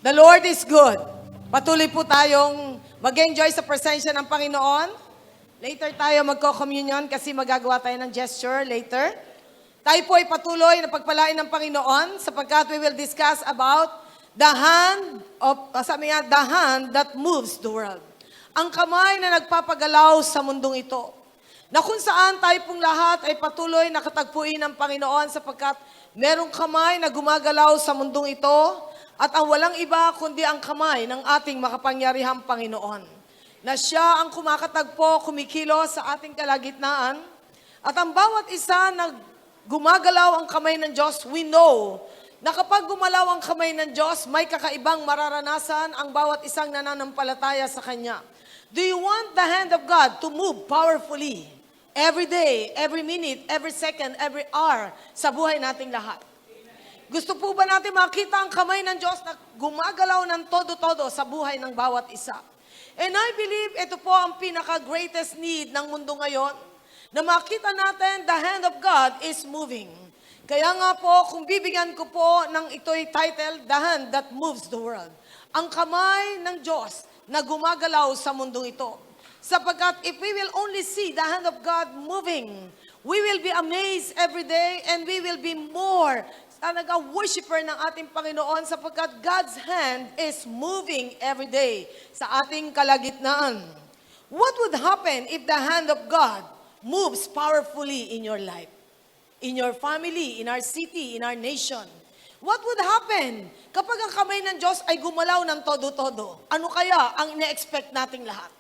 The Lord is good. Patuloy po tayong mag-enjoy sa presensya ng Panginoon. Later tayo magko-communion kasi magagawa tayo ng gesture later. Tayo po ay patuloy na pagpalain ng Panginoon sapagkat we will discuss about the hand that moves the world. Ang kamay na nagpapagalaw sa mundong ito. Na kung saan tayo pong lahat ay patuloy nakatagpuin ng Panginoon sapagkat merong kamay na gumagalaw sa mundong ito at ang walang iba kundi ang kamay ng ating makapangyarihang Panginoon. Na siya ang kumakatagpo, kumikilos sa ating kalagitnaan at ang bawat isa na gumagalaw ang kamay ng Diyos, we know na kapag gumalaw ang kamay ng Diyos, may kakaibang mararanasan ang bawat isang nananampalataya sa Kanya. Do you want the hand of God to move powerfully every day, every minute, every second, every hour sa buhay nating lahat? Gusto po ba natin makita ang kamay ng Diyos na gumagalaw ng todo-todo sa buhay ng bawat isa? And I believe ito po ang pinaka-greatest need ng mundo ngayon, na makita natin the hand of God is moving. Kaya nga po, kung bibigyan ko po ng ito'y title, The Hand That Moves the World. Ang kamay ng Diyos na gumagalaw sa mundong ito. Sapagkat if we will only see the hand of God moving, we will be amazed every day and we will be more talaga worshiper ng ating Panginoon sapagkat God's hand is moving every day sa ating kalagitnaan. What would happen if the hand of God moves powerfully in your life, in your family, in our city, in our nation? What would happen kapag ang kamay ng Diyos ay gumalaw ng todo-todo? Ano kaya ang ina-expect nating lahat?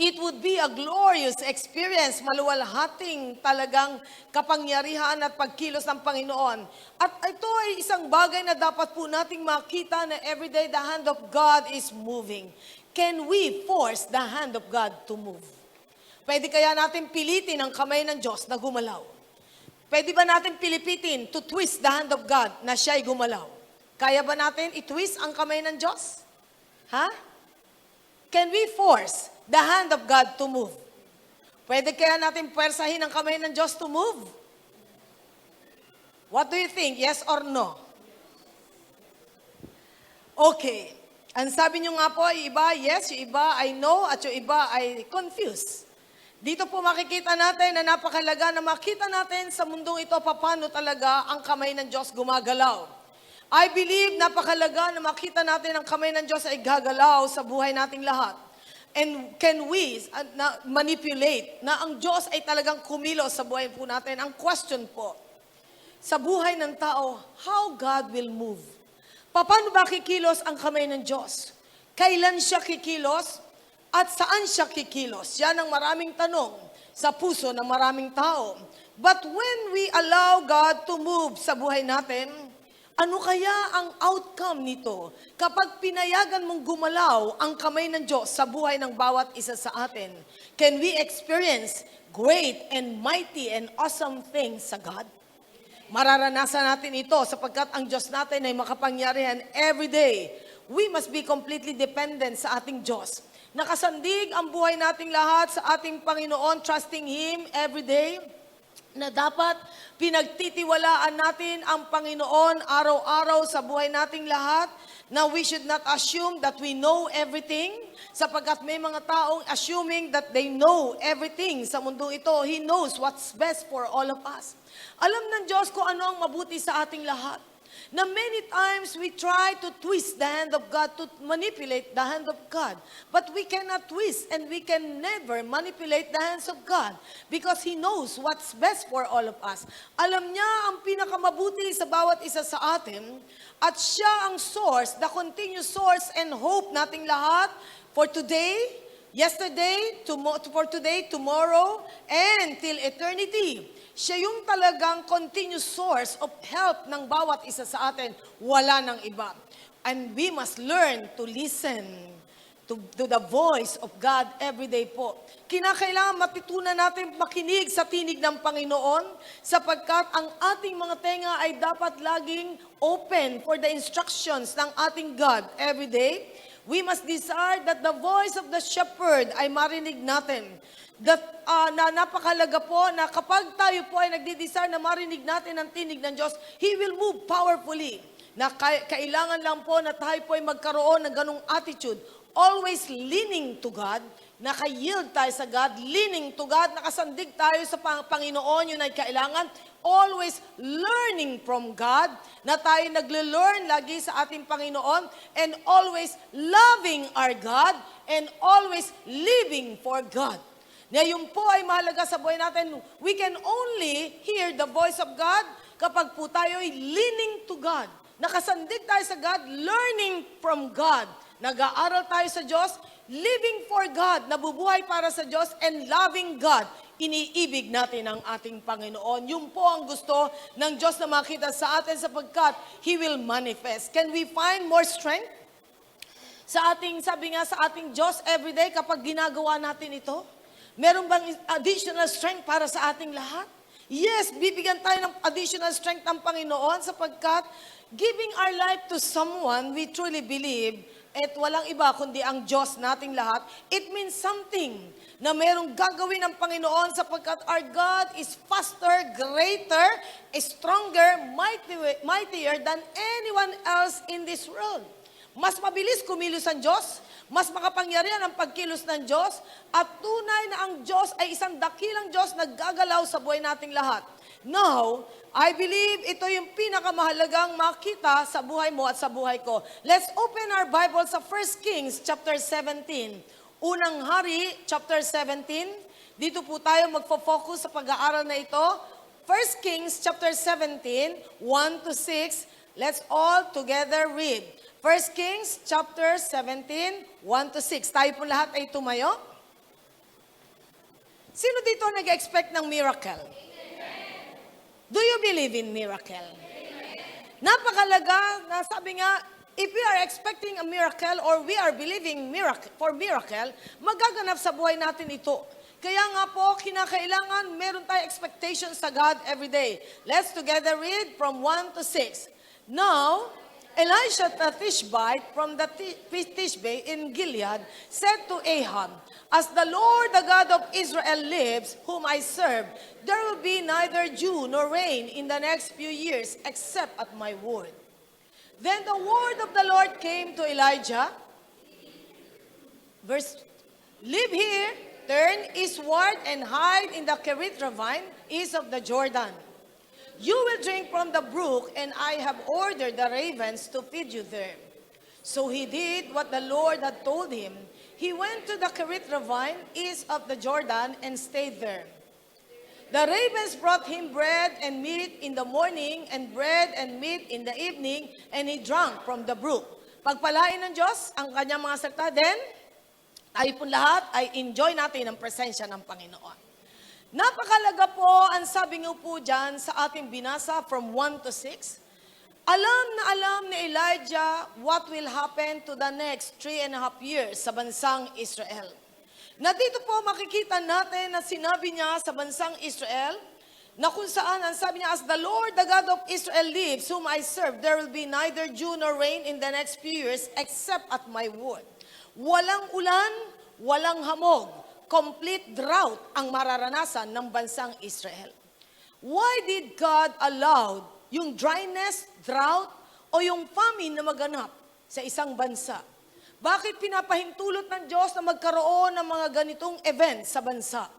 It would be a glorious experience, maluwalhating talagang kapangyarihan at pagkilos ng Panginoon. At ito ay isang bagay na dapat po nating makita na everyday the hand of God is moving. Can we force the hand of God to move? Pwede kaya natin pilitin ang kamay ng Diyos na gumalaw? Pwede ba natin pilipitin to twist the hand of God na siya'y gumalaw? Kaya ba natin i-twist ang kamay ng Diyos? Ha? Can we force the hand of God to move? Pwede kaya natin puwersahin ang kamay ng Diyos to move? What do you think? Yes or no? Okay. Ang sabi nyo nga po, yung iba, yes, yung iba ay no, at yung iba ay confused. Dito po makikita natin na napakalaga na makita natin sa mundong ito paano talaga ang kamay ng Diyos gumagalaw. I believe napakalaga na makita natin ang kamay ng Diyos ay gagalaw sa buhay nating lahat. And can we manipulate na ang Diyos ay talagang kumilos sa buhay po natin? Ang question po, sa buhay ng tao, how God will move? Paano ba kikilos ang kamay ng Diyos? Kailan siya kikilos? At saan siya kikilos? Yan ang maraming tanong sa puso ng maraming tao. But when we allow God to move sa buhay natin, ano kaya ang outcome nito kapag pinayagan mong gumalaw ang kamay ng Diyos sa buhay ng bawat isa sa atin? Can we experience great and mighty and awesome things sa God? Mararanasan natin ito sapagkat ang Diyos natin ay makapangyarihan every day. We must be completely dependent sa ating Diyos. Nakasandig ang buhay nating lahat sa ating Panginoon, trusting Him every day, na dapat pinagtitiwalaan natin ang Panginoon araw-araw sa buhay nating lahat, na we should not assume that we know everything, sapagkat may mga taong assuming that they know everything sa mundo ito. He knows what's best for all of us. Alam ng Diyos kung ano ang mabuti sa ating lahat. Na many times we try to twist the hand of God, to manipulate the hand of God. But we cannot twist and we can never manipulate the hands of God because He knows what's best for all of us. Alam niya ang pinakamabuti sa bawat isa sa atin at siya ang source, the continuous source and hope nating lahat for today, yesterday, for today, tomorrow, and till eternity. Siya yung talagang continuous source of help ng bawat isa sa atin. Wala nang iba. And we must learn to listen to the voice of God every day po. Kinakailangan matutunan natin makinig sa tinig ng Panginoon sapagkat ang ating mga tenga ay dapat laging open for the instructions ng ating God every day. We must desire that the voice of the shepherd ay marinig natin. Na napakalaga po na kapag tayo po ay nagdidesire na marinig natin ang tinig ng Diyos, He will move powerfully. na kailangan lang po na tayo po ay magkaroon ng ganong attitude. Always leaning to God, naka-yield tayo sa God, leaning to God, nakasandig tayo sa Panginoon, yun ay kailangan. Always learning from God, na tayo nagle-learn lagi sa ating Panginoon, and always loving our God, and always living for God. Na yun po ay mahalaga sa buhay natin. We can only hear the voice of God kapag po tayo ay leaning to God. Nakasandig tayo sa God, learning from God. Nag-aaral tayo sa Diyos, living for God, nabubuhay para sa Diyos, and loving God. Iniibig natin ang ating Panginoon. Yun po ang gusto ng Diyos na makita sa atin sapagkat He will manifest. Can we find more strength? Sa ating, sabi nga sa ating Diyos everyday kapag ginagawa natin ito? Meron bang additional strength para sa ating lahat? Yes, bibigyan tayo ng additional strength ng Panginoon sapagkat giving our life to someone we truly believe at walang iba kundi ang Diyos nating lahat, it means something na merong gagawin ng Panginoon sapagkat our God is faster, greater, stronger, mightier than anyone else in this world. Mas mabilis kumilos ang Diyos, mas makapangyarihan ang pagkilos ng Diyos, at tunay na ang Diyos ay isang dakilang Diyos na gagalaw sa buhay nating lahat. Now, I believe ito yung pinakamahalagang makita sa buhay mo at sa buhay ko. Let's open our Bible sa 1 Kings chapter 17. Unang Hari, chapter 17. Dito po tayo magfo-focus sa pag-aaral na ito. 1 Kings chapter 17, 1 to 6. Let's all together read. 1 Kings chapter 17, 1 to 6. Tayo po lahat ay tumayo. Sino dito nag-expect ng miracle? Do you believe in miracle? Napakalaga na sabi nga, if we are expecting a miracle or we are believing for miracle, magaganap sa buhay natin ito. Kaya nga po, kinakailangan meron tayo expectations sa God every day. Let's together read from 1 to 6. Now, Elisha the Tishbite from the Tishbe in Gilead said to Ahab, "As the Lord, the God of Israel lives, whom I serve, there will be neither dew nor rain in the next few years, except at my word." Then the word of the Lord came to Elijah. Live here, turn eastward, and hide in the Kerith ravine east of the Jordan. You will drink from the brook, and I have ordered the ravens to feed you there. So he did what the Lord had told him. He went to the Kerith ravine east of the Jordan and stayed there. The ravens brought him bread and meat in the morning and bread and meat in the evening, and he drank from the brook. Pagpalain ng Diyos ang kanyang mga salita, then tayo po lahat ay enjoy natin ang presensya ng Panginoon. Napakalaga po ang sabi nga po dyan sa ating binasa from 1 to 6. Alam ni Elijah what will happen to the next 3.5 years sa bansang Israel. Na dito po makikita natin na sinabi niya sa bansang Israel, na kung saan ang sabi niya, "As the Lord, the God of Israel lives, whom I serve, there will be neither dew nor rain in the next few years except at my word." Walang ulan, walang hamog. Complete drought ang mararanasan ng bansang Israel. Why did God allow yung dryness, drought, o yung famine na maganap sa isang bansa? Bakit pinapahintulot ng Diyos na magkaroon ng mga ganitong event sa bansa?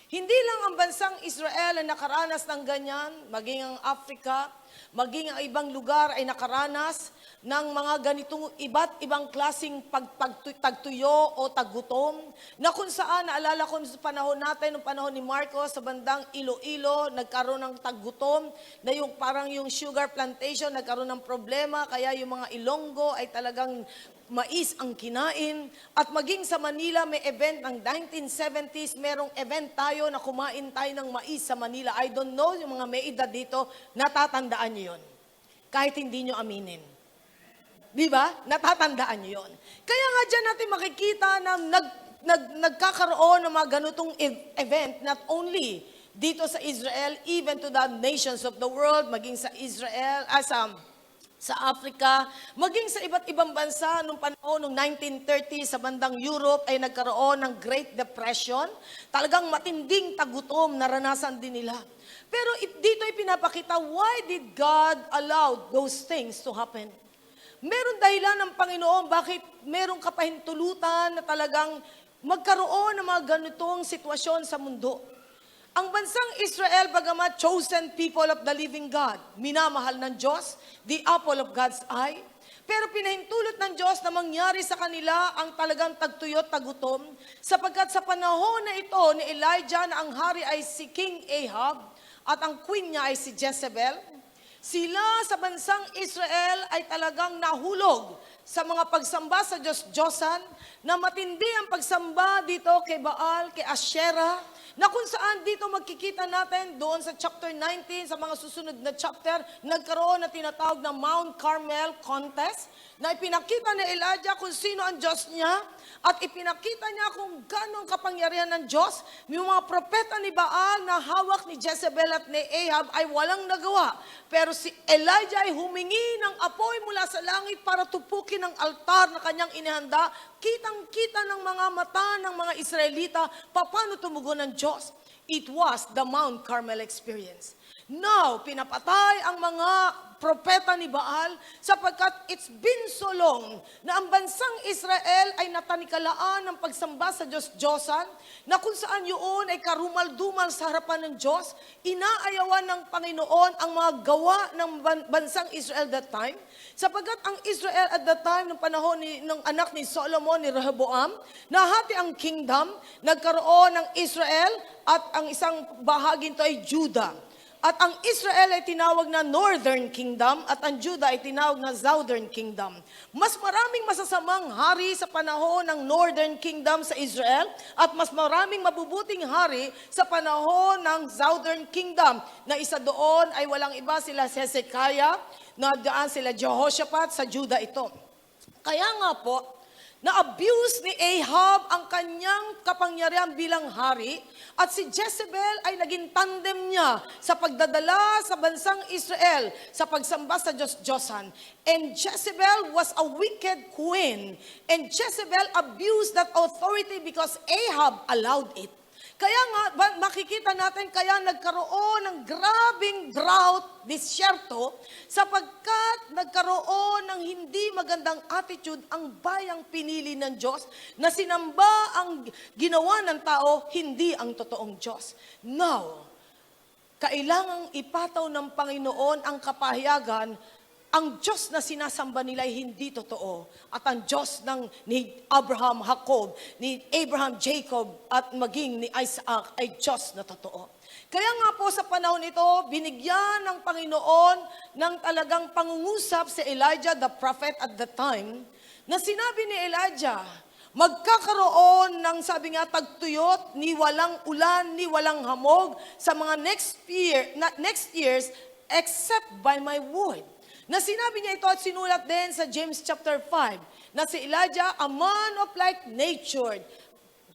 Hindi lang ang bansang Israel ay nakaranas ng ganyan, maging ang Africa, maging ang ibang lugar ay nakaranas ng mga ganitong iba't ibang klaseng tagtuyo o tagutom, na kung saan, naalala ko sa panahon natin, noong panahon ni Marcos, sa bandang Iloilo, nagkaroon ng tagutom, na yung parang yung sugar plantation, nagkaroon ng problema, kaya yung mga Ilonggo ay talagang mais ang kinain. At maging sa Manila, may event ng 1970s, merong event tayo na kumain tayo ng mais sa Manila. I don't know, yung mga may edad dito, natatandaan nyo yun. Kahit hindi nyo aminin. Di ba? Natatandaan nyo yun. Kaya nga dyan natin makikita na nagkakaroon ng mga ganitong event, not only dito sa Israel, even to the nations of the world, maging sa Israel, sa Africa, maging sa iba't ibang bansa, nung panahon ng 1930 sa bandang Europe ay nagkaroon ng Great Depression. Talagang matinding tagutom, naranasan din nila. Pero dito ipinapakita, why did God allow those things to happen? Meron dahilan ng Panginoon bakit merong kapahintulutan na talagang magkaroon ng mga ganitong sitwasyon sa mundo. Ang bansang Israel, bagamat chosen people of the living God, minamahal ng Diyos, the apple of God's eye, pero pinahintulot ng Diyos na mangyari sa kanila ang talagang tagtuyot, tagutom, sapagkat sa panahon na ito ni Elijah na ang hari ay si King Ahab at ang queen niya ay si Jezebel, sila sa bansang Israel ay talagang nahulog sa mga pagsamba sa Diyos-Diyosan, na matindi ang pagsamba dito kay Baal, kay Asherah, na kung saan dito magkikita natin doon sa chapter 19, sa mga susunod na chapter, nagkaroon na tinatawag na Mount Carmel contest, na ipinakita ni Elijah kung sino ang Diyos niya, at ipinakita niya kung gano'ng kapangyarihan ng Diyos. Yung mga propeta ni Baal na hawak ni Jezebel at ni Ahab ay walang nagawa. Pero si Elijah ay humingi ng apoy mula sa langit para tupukin ang altar na kanyang inihanda. Kitang-kita ng mga mata ng mga Israelita paano tumugon ng Diyos. It was the Mount Carmel experience. Now, pinapatay ang mga propeta ni Baal sapagkat it's been so long na ang bansang Israel ay natanikalaan ng pagsamba sa Diyos-Diyosan, na kung saan yun ay karumal-dumal sa harapan ng Diyos. Inaayawan ng Panginoon ang mga gawa ng bansang Israel that time, sapagkat ang Israel at that time, ng panahon ng anak ni Solomon, ni Rehoboam, nahati ang kingdom, nagkaroon ng Israel at ang isang bahagi nito ay Judah. At ang Israel ay tinawag na Northern Kingdom at ang Judah ay tinawag na Southern Kingdom. Mas maraming masasamang hari sa panahon ng Northern Kingdom sa Israel at mas maraming mabubuting hari sa panahon ng Southern Kingdom, na isa doon ay walang iba, sila Hezekiah, na daan sila Jehoshaphat, sa Judah ito. Kaya nga po, na-abuse ni Ahab ang kanyang kapangyarihan bilang hari, at si Jezebel ay naging tandem niya sa pagdadala sa bansang Israel sa pagsamba sa Diyos-Diyosan. And Jezebel was a wicked queen, and Jezebel abused that authority because Ahab allowed it. Kaya nga, makikita natin, kaya nagkaroon ng grabing drought, disyerto, sapagkat nagkaroon ng hindi magandang attitude ang bayang pinili ng Diyos, na sinamba ang ginawa ng tao, hindi ang totoong Diyos. Now, kailangang ipataw ng Panginoon ang kapahayagan, ang Diyos na sinasamba nila ay hindi totoo. At ang Diyos ni Abraham, Jacob, ni Abraham, Jacob, at maging ni Isaac ay Diyos na totoo. Kaya nga po sa panahon ito, binigyan ng Panginoon ng talagang pangungusap si Elijah, the prophet at the time, na sinabi ni Elijah, magkakaroon ng, sabi nga, tagtuyot, ni walang ulan, ni walang hamog sa mga next years, except by my word. Na sinabi niya ito at sinulat din sa James chapter 5, na si Elijah, a man of like nature.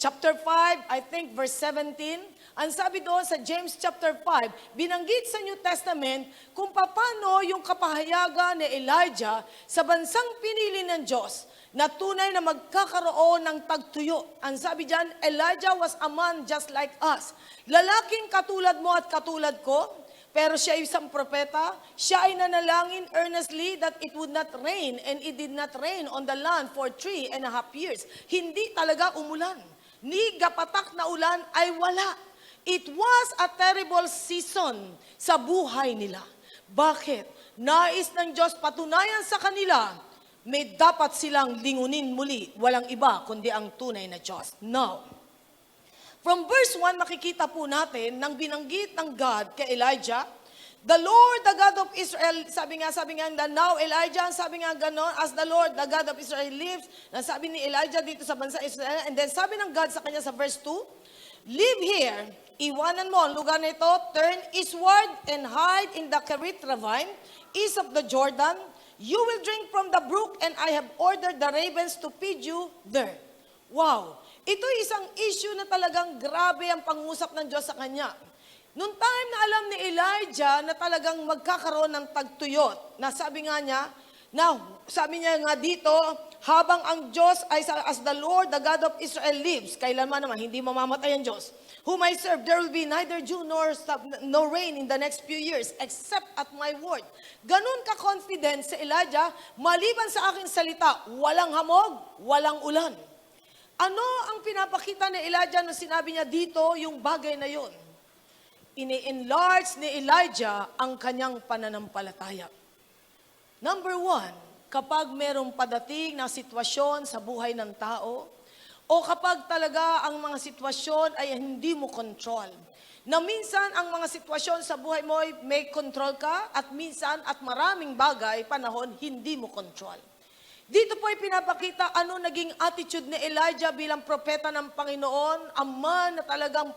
Chapter 5, I think verse 17, ang sabi doon sa James chapter 5, binanggit sa New Testament kung paano yung kapahayagan ni Elijah sa bansang pinili ng Diyos, na tunay na magkakaroon ng tagtuyo. Ang sabi diyan, Elijah was a man just like us. Lalaking katulad mo at katulad ko, pero siya ay isang propeta, siya ay nanalangin earnestly that it would not rain, and it did not rain on the land for 3.5 years. Hindi talaga umulan. Ni gapatak na ulan ay wala. It was a terrible season sa buhay nila. Bakit? Nais ng Diyos patunayan sa kanila, may dapat silang lingunin muli, walang iba kundi ang tunay na Diyos. Now, from verse 1, makikita po natin nang binanggit ng God kay Elijah, the Lord, the God of Israel, sabi nga, now Elijah, sabi nga gano'n, as the Lord, the God of Israel lives, na sabi ni Elijah dito sa bansa Israel, and then sabi ng God sa kanya sa verse 2, live here, iwanan mo ang lugar na ito, turn eastward and hide in the Kerith ravine, east of the Jordan, you will drink from the brook, and I have ordered the ravens to feed you there. Wow! Ito isang issue na talagang grabe ang pangusap ng Diyos sa kanya. Noong time na alam ni Elijah na talagang magkakaroon ng tagtuyot, na sabi nga niya, sabi niya nga dito, habang ang Diyos ay as the Lord, the God of Israel lives, kailanman naman, hindi mamamatay ang Diyos. whom I serve, there will be neither dew nor rain in the next few years, except at my word. Ganun ka-confident si Elijah, maliban sa aking salita, walang hamog, walang ulan. Ano ang pinapakita ni Elijah nung sinabi niya dito, yung bagay na yun? Ini-enlarge ni Elijah ang kanyang pananampalataya. Number one, kapag merong padating na sitwasyon sa buhay ng tao, o kapag talaga ang mga sitwasyon ay hindi mo control, na minsan ang mga sitwasyon sa buhay mo ay may control ka, at minsan at maraming bagay, panahon, hindi mo control. Dito po ay pinapakita ano naging attitude ni Elijah bilang propeta ng Panginoon, a man na talagang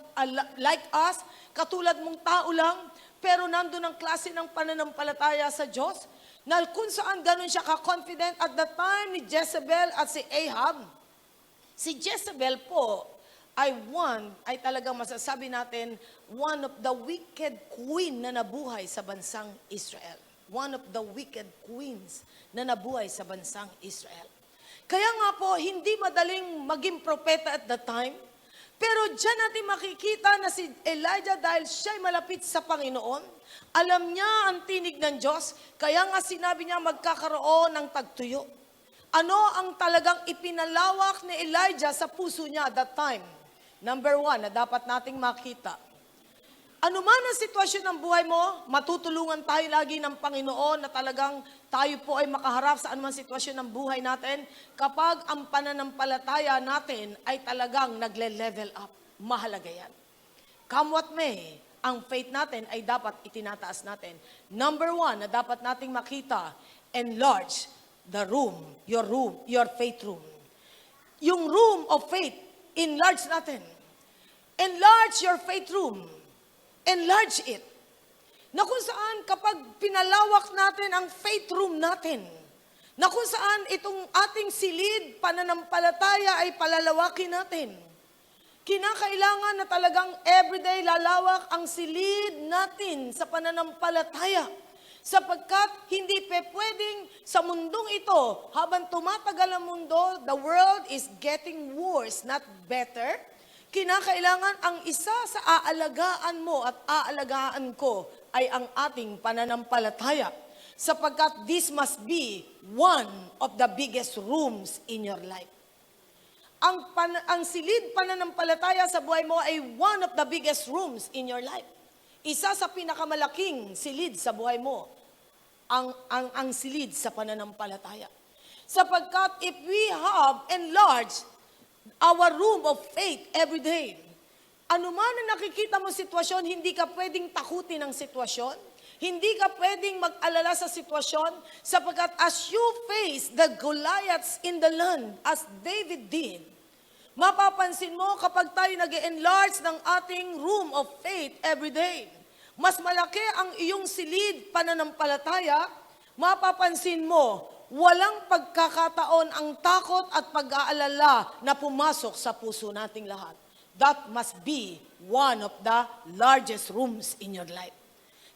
like us, katulad mong tao lang, pero nandun ang klase ng pananampalataya sa Diyos, na kung saan ganun siya ka-confident at the time ni Jezebel at si Ahab. Si Jezebel po ay talagang masasabi natin, one of the wicked queen na nabuhay sa bansang Israel. One of the wicked queens na nabuhay sa bansang Israel. Kaya nga po, hindi madaling maging propeta at the time, pero dyan natin makikita na si Elijah, dahil siya'y malapit sa Panginoon, alam niya ang tinig ng Diyos, kaya nga sinabi niya magkakaroon ng tagtuyo. Ano ang talagang ipinalawak ni Elijah sa puso niya at that time? Number one, na dapat nating makita. Ano man ang sitwasyon ng buhay mo, matutulungan tayo lagi ng Panginoon na talagang tayo po ay makaharap sa anumang sitwasyon ng buhay natin kapag ang pananampalataya natin ay talagang nagle-level up. Mahalaga yan. Come what may, ang faith natin ay dapat itinataas natin. Number one na dapat nating makita, enlarge the room, your faith room. Yung room of faith, enlarge natin. Enlarge your faith room. Enlarge it. Na kung saan kapag pinalawak natin ang faith room natin, na kung saan itong ating silid, pananampalataya ay palalawakin natin. Kinakailangan na talagang everyday lalawak ang silid natin sa pananampalataya. Sapagkat hindi pwedeng sa mundong ito, habang tumatagal ang mundo, the world is getting worse, not better. Kinakailangan ang isa sa aalagaan mo at aalagaan ko ay ang ating pananampalataya. Sapagkat this must be one of the biggest rooms in your life. Ang silid pananampalataya sa buhay mo ay one of the biggest rooms in your life. Isa sa pinakamalaking silid sa buhay mo, ang silid sa pananampalataya. Sapagkat if we have enlarged our room of faith every day, ano man ang nakikita mo sitwasyon, hindi ka pwedeng takutin ng sitwasyon, hindi ka pwedeng mag-alala sa sitwasyon, sapagkat as you face the Goliaths in the land, as David did, mapapansin mo kapag tayo nag-enlarge ng ating room of faith every day, mas malaki ang iyong silid pananampalataya, mapapansin mo, walang pagkakataon ang takot at pag-aalala na pumasok sa puso nating lahat. That must be one of the largest rooms in your life.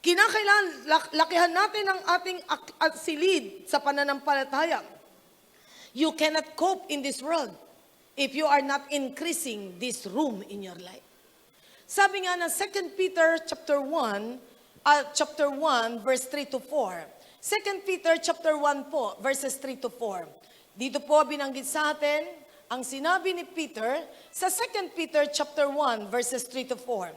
Kinakailangan lakihan natin ang ating silid sa pananampalataya. You cannot cope in this world if you are not increasing this room in your life. Sabi nga ng 2 Peter chapter 1 verse 3 to 4. 2 Peter chapter 1 po, verses 3 to 4. Dito po binanggit sa atin ang sinabi ni Peter sa 2 Peter chapter 1 verses 3 to 4.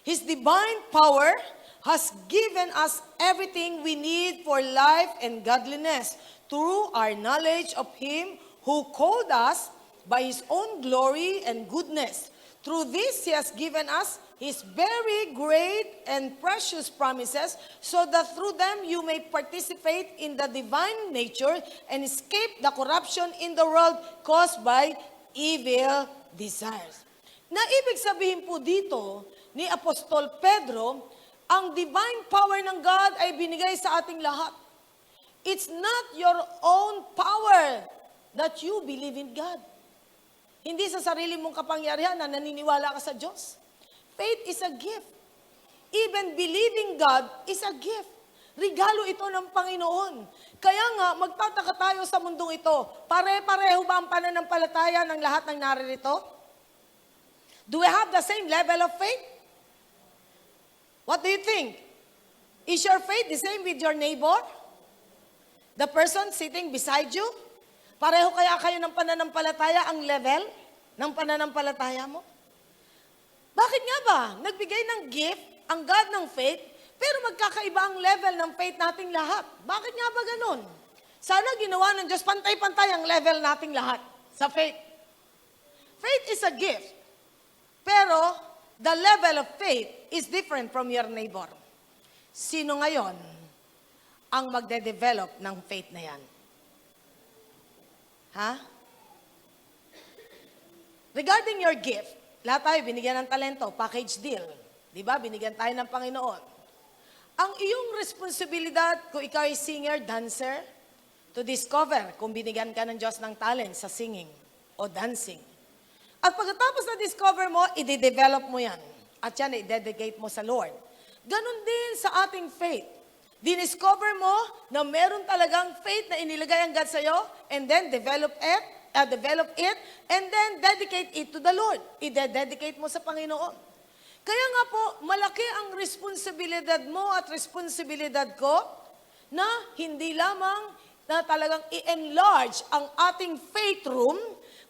His divine power has given us everything we need for life and godliness through our knowledge of Him who called us by His own glory and goodness. Through this, He has given us His very great and precious promises, so that through them you may participate in the divine nature and escape the corruption in the world caused by evil desires. Na ibig sabihin po dito ni Apostol Pedro, ang divine power ng God ay binigay sa ating lahat. It's not your own power that you believe in God. Hindi sa sarili mong kapangyarihan na naniniwala ka sa Diyos. Faith is a gift. Even believing God is a gift. Regalo ito ng Panginoon. Kaya nga, magtataka tayo sa mundong ito. Pare-pareho ba ang pananampalataya ng lahat ng naririto? Do we have the same level of faith? What do you think? Is your faith the same with your neighbor? The person sitting beside you? Pareho kaya kayo ng pananampalataya ang level ng pananampalataya mo? Bakit nga ba? Nagbigay ng gift ang God ng faith, pero magkakaiba ang level ng faith nating lahat. Bakit nga ba ganun? Sana ginawa ng Diyos, pantay-pantay ang level nating lahat sa faith. Faith is a gift, pero the level of faith is different from your neighbor. Sino ngayon ang magde-develop ng faith na yan? Ha? Regarding your gift, lahat tayo binigyan ng talento, package deal. Di ba? Binigyan tayo ng Panginoon. Ang iyong responsibilidad, kung ikaw ay singer, dancer, to discover kung binigyan ka ng Diyos ng talent sa singing o dancing. At pagkatapos na discover mo, i-develop mo yan. At yan, i-dedicate mo sa Lord. Ganon din sa ating faith. Diniscover mo na meron talagang faith na inilagay ang God sa'yo, and then develop it, and then dedicate it to the Lord. I-dedicate mo sa Panginoon. Kaya nga po, malaki ang responsibilidad mo at responsibilidad ko na hindi lamang na talagang i-enlarge ang ating faith room,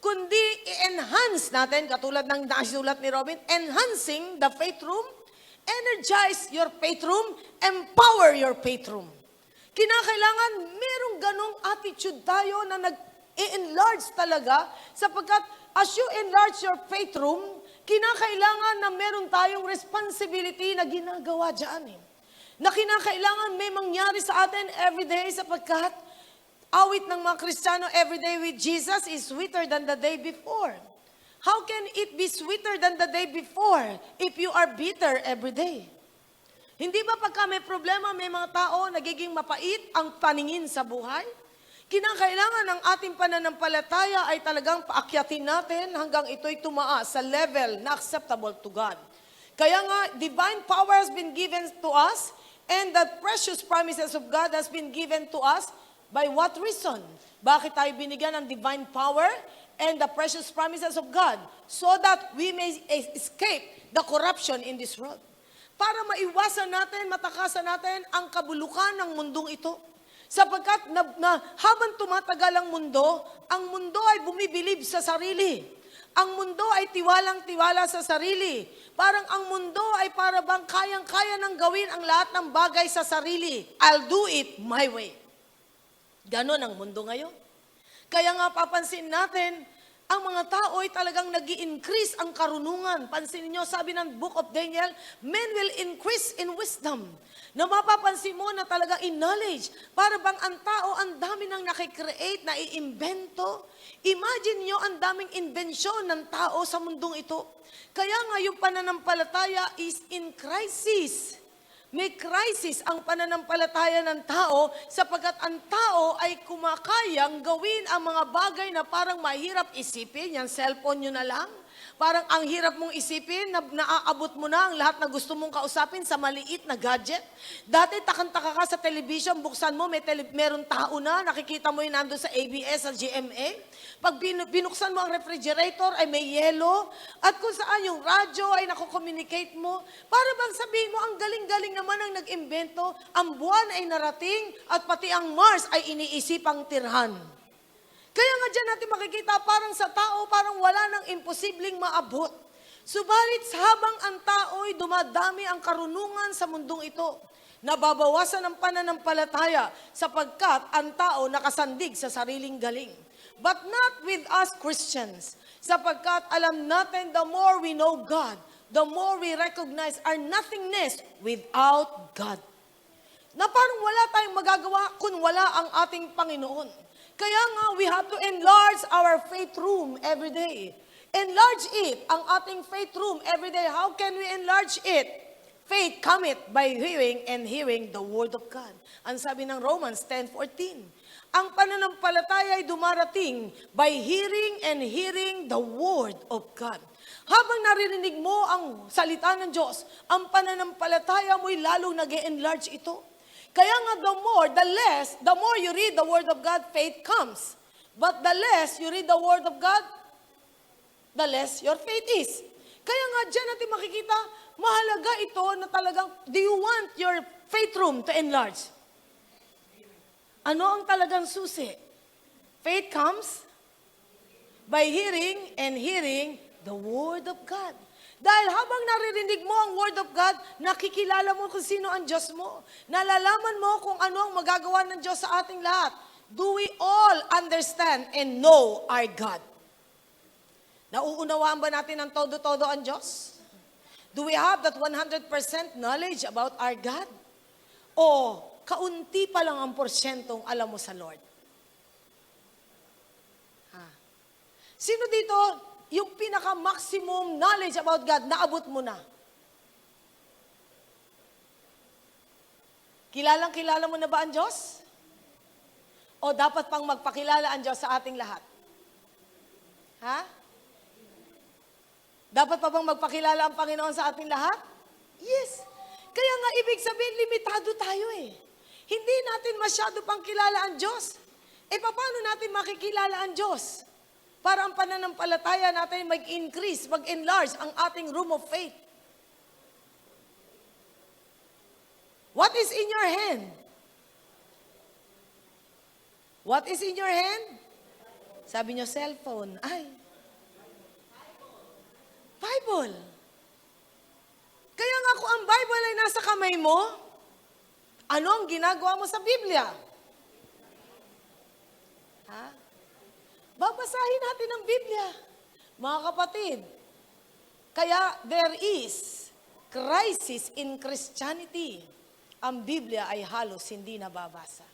kundi i-enhance natin, katulad ng nasulat ni Robin, enhancing the faith room, energize your faith room, empower your faith room. Kinakailangan merong ganong attitude tayo na nag-i-enlarge talaga sapagkat as you enlarge your faith room, kinakailangan na meron tayong responsibility na ginagawa dyan. Na kinakailangan may mangyari sa atin everyday sapagkat awit ng mga Kristiyano, everyday with Jesus is sweeter than the day before. How can it be sweeter than the day before if you are bitter every day? Hindi ba pagka may problema, may mga tao nagiging mapait ang paningin sa buhay? Kinakailangan ng ating pananampalataya ay talagang paakyatin natin hanggang ito'y tumaas sa level na acceptable to God. Kaya nga, divine power has been given to us and the precious promises of God has been given to us. By what reason? Bakit tayo binigyan ng divine power and the precious promises of God? So that we may escape the corruption in this world. Para maiwasan natin, matakasan natin ang kabulukan ng mundong ito. Sapagkat habang tumatagal ang mundo ay bumibilib sa sarili. Ang mundo ay tiwalang-tiwala sa sarili. Parang ang mundo ay para bang kayang-kaya nang gawin ang lahat ng bagay sa sarili. I'll do it my way. Ganon ang mundo ngayon. Kaya nga papansin natin, ang mga tao ay talagang nag-i-increase ang karunungan. Pansinin niyo, sabi ng Book of Daniel, men will increase in wisdom. Na mapapansin mo na talagang in knowledge. Para bang ang tao, ang dami nang nakikreate, na i-invento. Imagine niyo ang daming invensyon ng tao sa mundong ito. Kaya nga yung pananampalataya is in crisis. May crisis ang pananampalataya ng tao sapagkat ang tao ay kumakayang gawin ang mga bagay na parang mahirap isipin. Yan, cellphone nyo na lang. Parang ang hirap mong isipin na naaabot mo na ang lahat na gusto mong kausapin sa maliit na gadget. Dati takang-taka ka sa television, buksan mo, meron tao na, nakikita mo yung nandun sa ABS, sa GMA. Pag binuksan mo ang refrigerator ay may yelo. At kung saan yung radyo ay nakukommunicate mo. Para bang sabihin mo, ang galing-galing naman ang nag-imbento, ang buwan ay narating at pati ang Mars ay iniisipang tirhan. Kaya nga dyan natin makikita, parang sa tao, parang wala nang imposibleng maabot. Subalit habang ang tao'y dumadami ang karunungan sa mundong ito, nababawasan ang pananampalataya sapagkat ang tao nakasandig sa sariling galing. But not with us Christians, sapagkat alam natin the more we know God, the more we recognize our nothingness without God. Na parang wala tayong magagawa kung wala ang ating Panginoon. Kaya nga, we have to enlarge our faith room every day. Enlarge it, ang ating faith room every day. How can we enlarge it? Faith cometh by hearing and hearing the word of God. Ang sabi ng Romans 10:14. Ang pananampalataya ay dumarating by hearing and hearing the word of God. Habang naririnig mo ang salita ng Diyos, ang pananampalataya mo'y lalong nag-e-enlarge ito. Kaya nga the more you read the Word of God, faith comes. But the less you read the Word of God, the less your faith is. Kaya nga dyan natin makikita, mahalaga ito na talagang, do you want your faith room to enlarge? Ano ang talagang susi? Faith comes by hearing, and hearing the Word of God. Dahil habang naririnig mo ang Word of God, nakikilala mo kung sino ang Diyos mo. Nalalaman mo kung ano ang magagawa ng Diyos sa ating lahat. Do we all understand and know our God? Nauunawaan ba natin ang todo-todo ang Diyos? Do we have that 100% knowledge about our God? O kaunti pa lang ang porsyentong alam mo sa Lord? Sino dito, yung pinaka-maximum knowledge about God, naabot mo na? Kilalang-kilala mo na ba ang Diyos? O dapat pang magpakilala ang Diyos sa ating lahat? Ha? Dapat pa bang magpakilala ang Panginoon sa ating lahat? Yes. Kaya nga, ibig sabihin, limitado tayo eh. Hindi natin masyado pang kilala ang Diyos. Paano natin makikilala ang Diyos? Para ang pananampalataya natin mag-increase, mag-enlarge ang ating room of faith. What is in your hand? What is in your hand? Sabi nyo, cellphone. Ay, Bible. Kaya nga kung ang Bible ay nasa kamay mo, ano ang ginagawa mo sa Biblia? Ha? Babasahin natin ang Biblia. Mga kapatid, kaya there is crisis in Christianity. Ang Biblia ay halos hindi nababasa.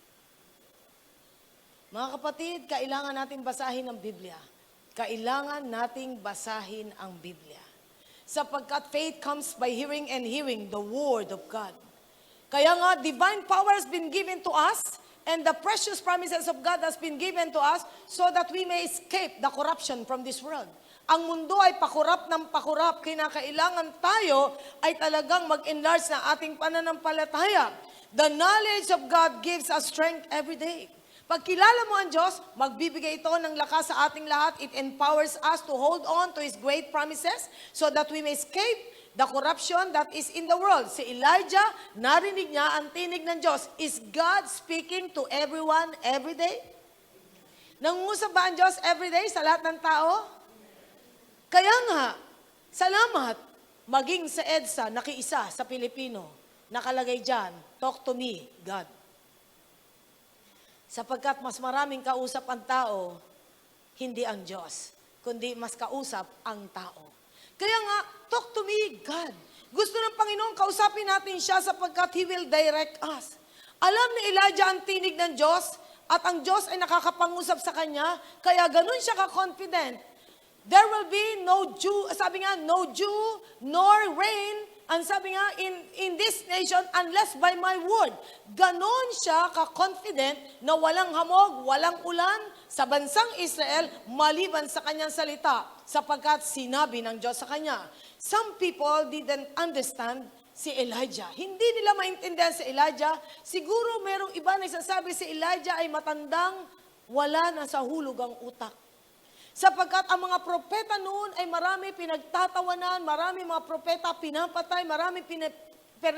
Mga kapatid, kailangan nating basahin ang Biblia. Kailangan nating basahin ang Biblia. Sapagkat faith comes by hearing, and hearing the Word of God. Kaya nga, divine power has been given to us, and the precious promises of God has been given to us so that we may escape the corruption from this world. Ang mundo ay pakurap ng pakurap. Kinakailangan tayo ay talagang mag-enlarge na ating pananampalataya. The knowledge of God gives us strength every day. Pag kilala mo ang Diyos, magbibigay ito ng lakas sa ating lahat. It empowers us to hold on to His great promises so that we may escape the corruption that is in the world. Si Elijah, narinig niya ang tinig ng Diyos. Is God speaking to everyone every day? Nangungusap ba ang Diyos every day sa lahat ng tao? Kaya nga, salamat, maging sa EDSA, nakiisa sa Pilipino, nakalagay dyan, talk to me, God. Sapagkat mas maraming kausap ang tao, hindi ang Diyos, kundi mas kausap ang tao. Kaya nga, talk to me, God. Gusto ng Panginoon, kausapin natin siya sapagkat He will direct us. Alam ni Elijah ang tinig ng Diyos at ang Diyos ay nakakapangusap sa kanya, kaya ganun siya ka-confident. There will be no Jew, sabi nga, no Jew nor rain, ang sabi nga, in this nation, unless by my word. Ganon siya ka-confident na walang hamog, walang ulan sa bansang Israel, maliban sa kanyang salita, sapagkat sinabi ng Diyos sa kanya. Some people didn't understand si Elijah. Hindi nila maintindihan si Elijah. Siguro merong iba nagsasabi si Elijah ay matandang wala na sa hulog ang utak. Sapagkat ang mga propeta noon ay marami pinagtatawanan, marami mga propeta pinapatay, marami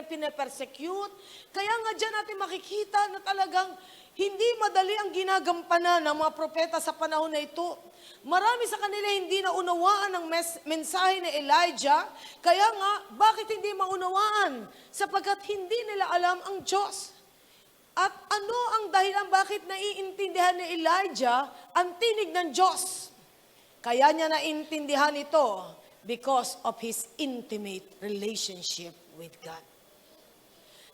pinapersecute. Kaya nga dyan natin makikita na talagang hindi madali ang ginagampanan ng mga propeta sa panahon na ito. Marami sa kanila hindi naunawaan ang mensahe ni Elijah. Kaya nga, bakit hindi maunawaan? Sapagkat hindi nila alam ang Diyos. At ano ang dahilan bakit naiintindihan ni Elijah ang tinig ng Diyos? Kaya niya naintindihan ito because of his intimate relationship with God.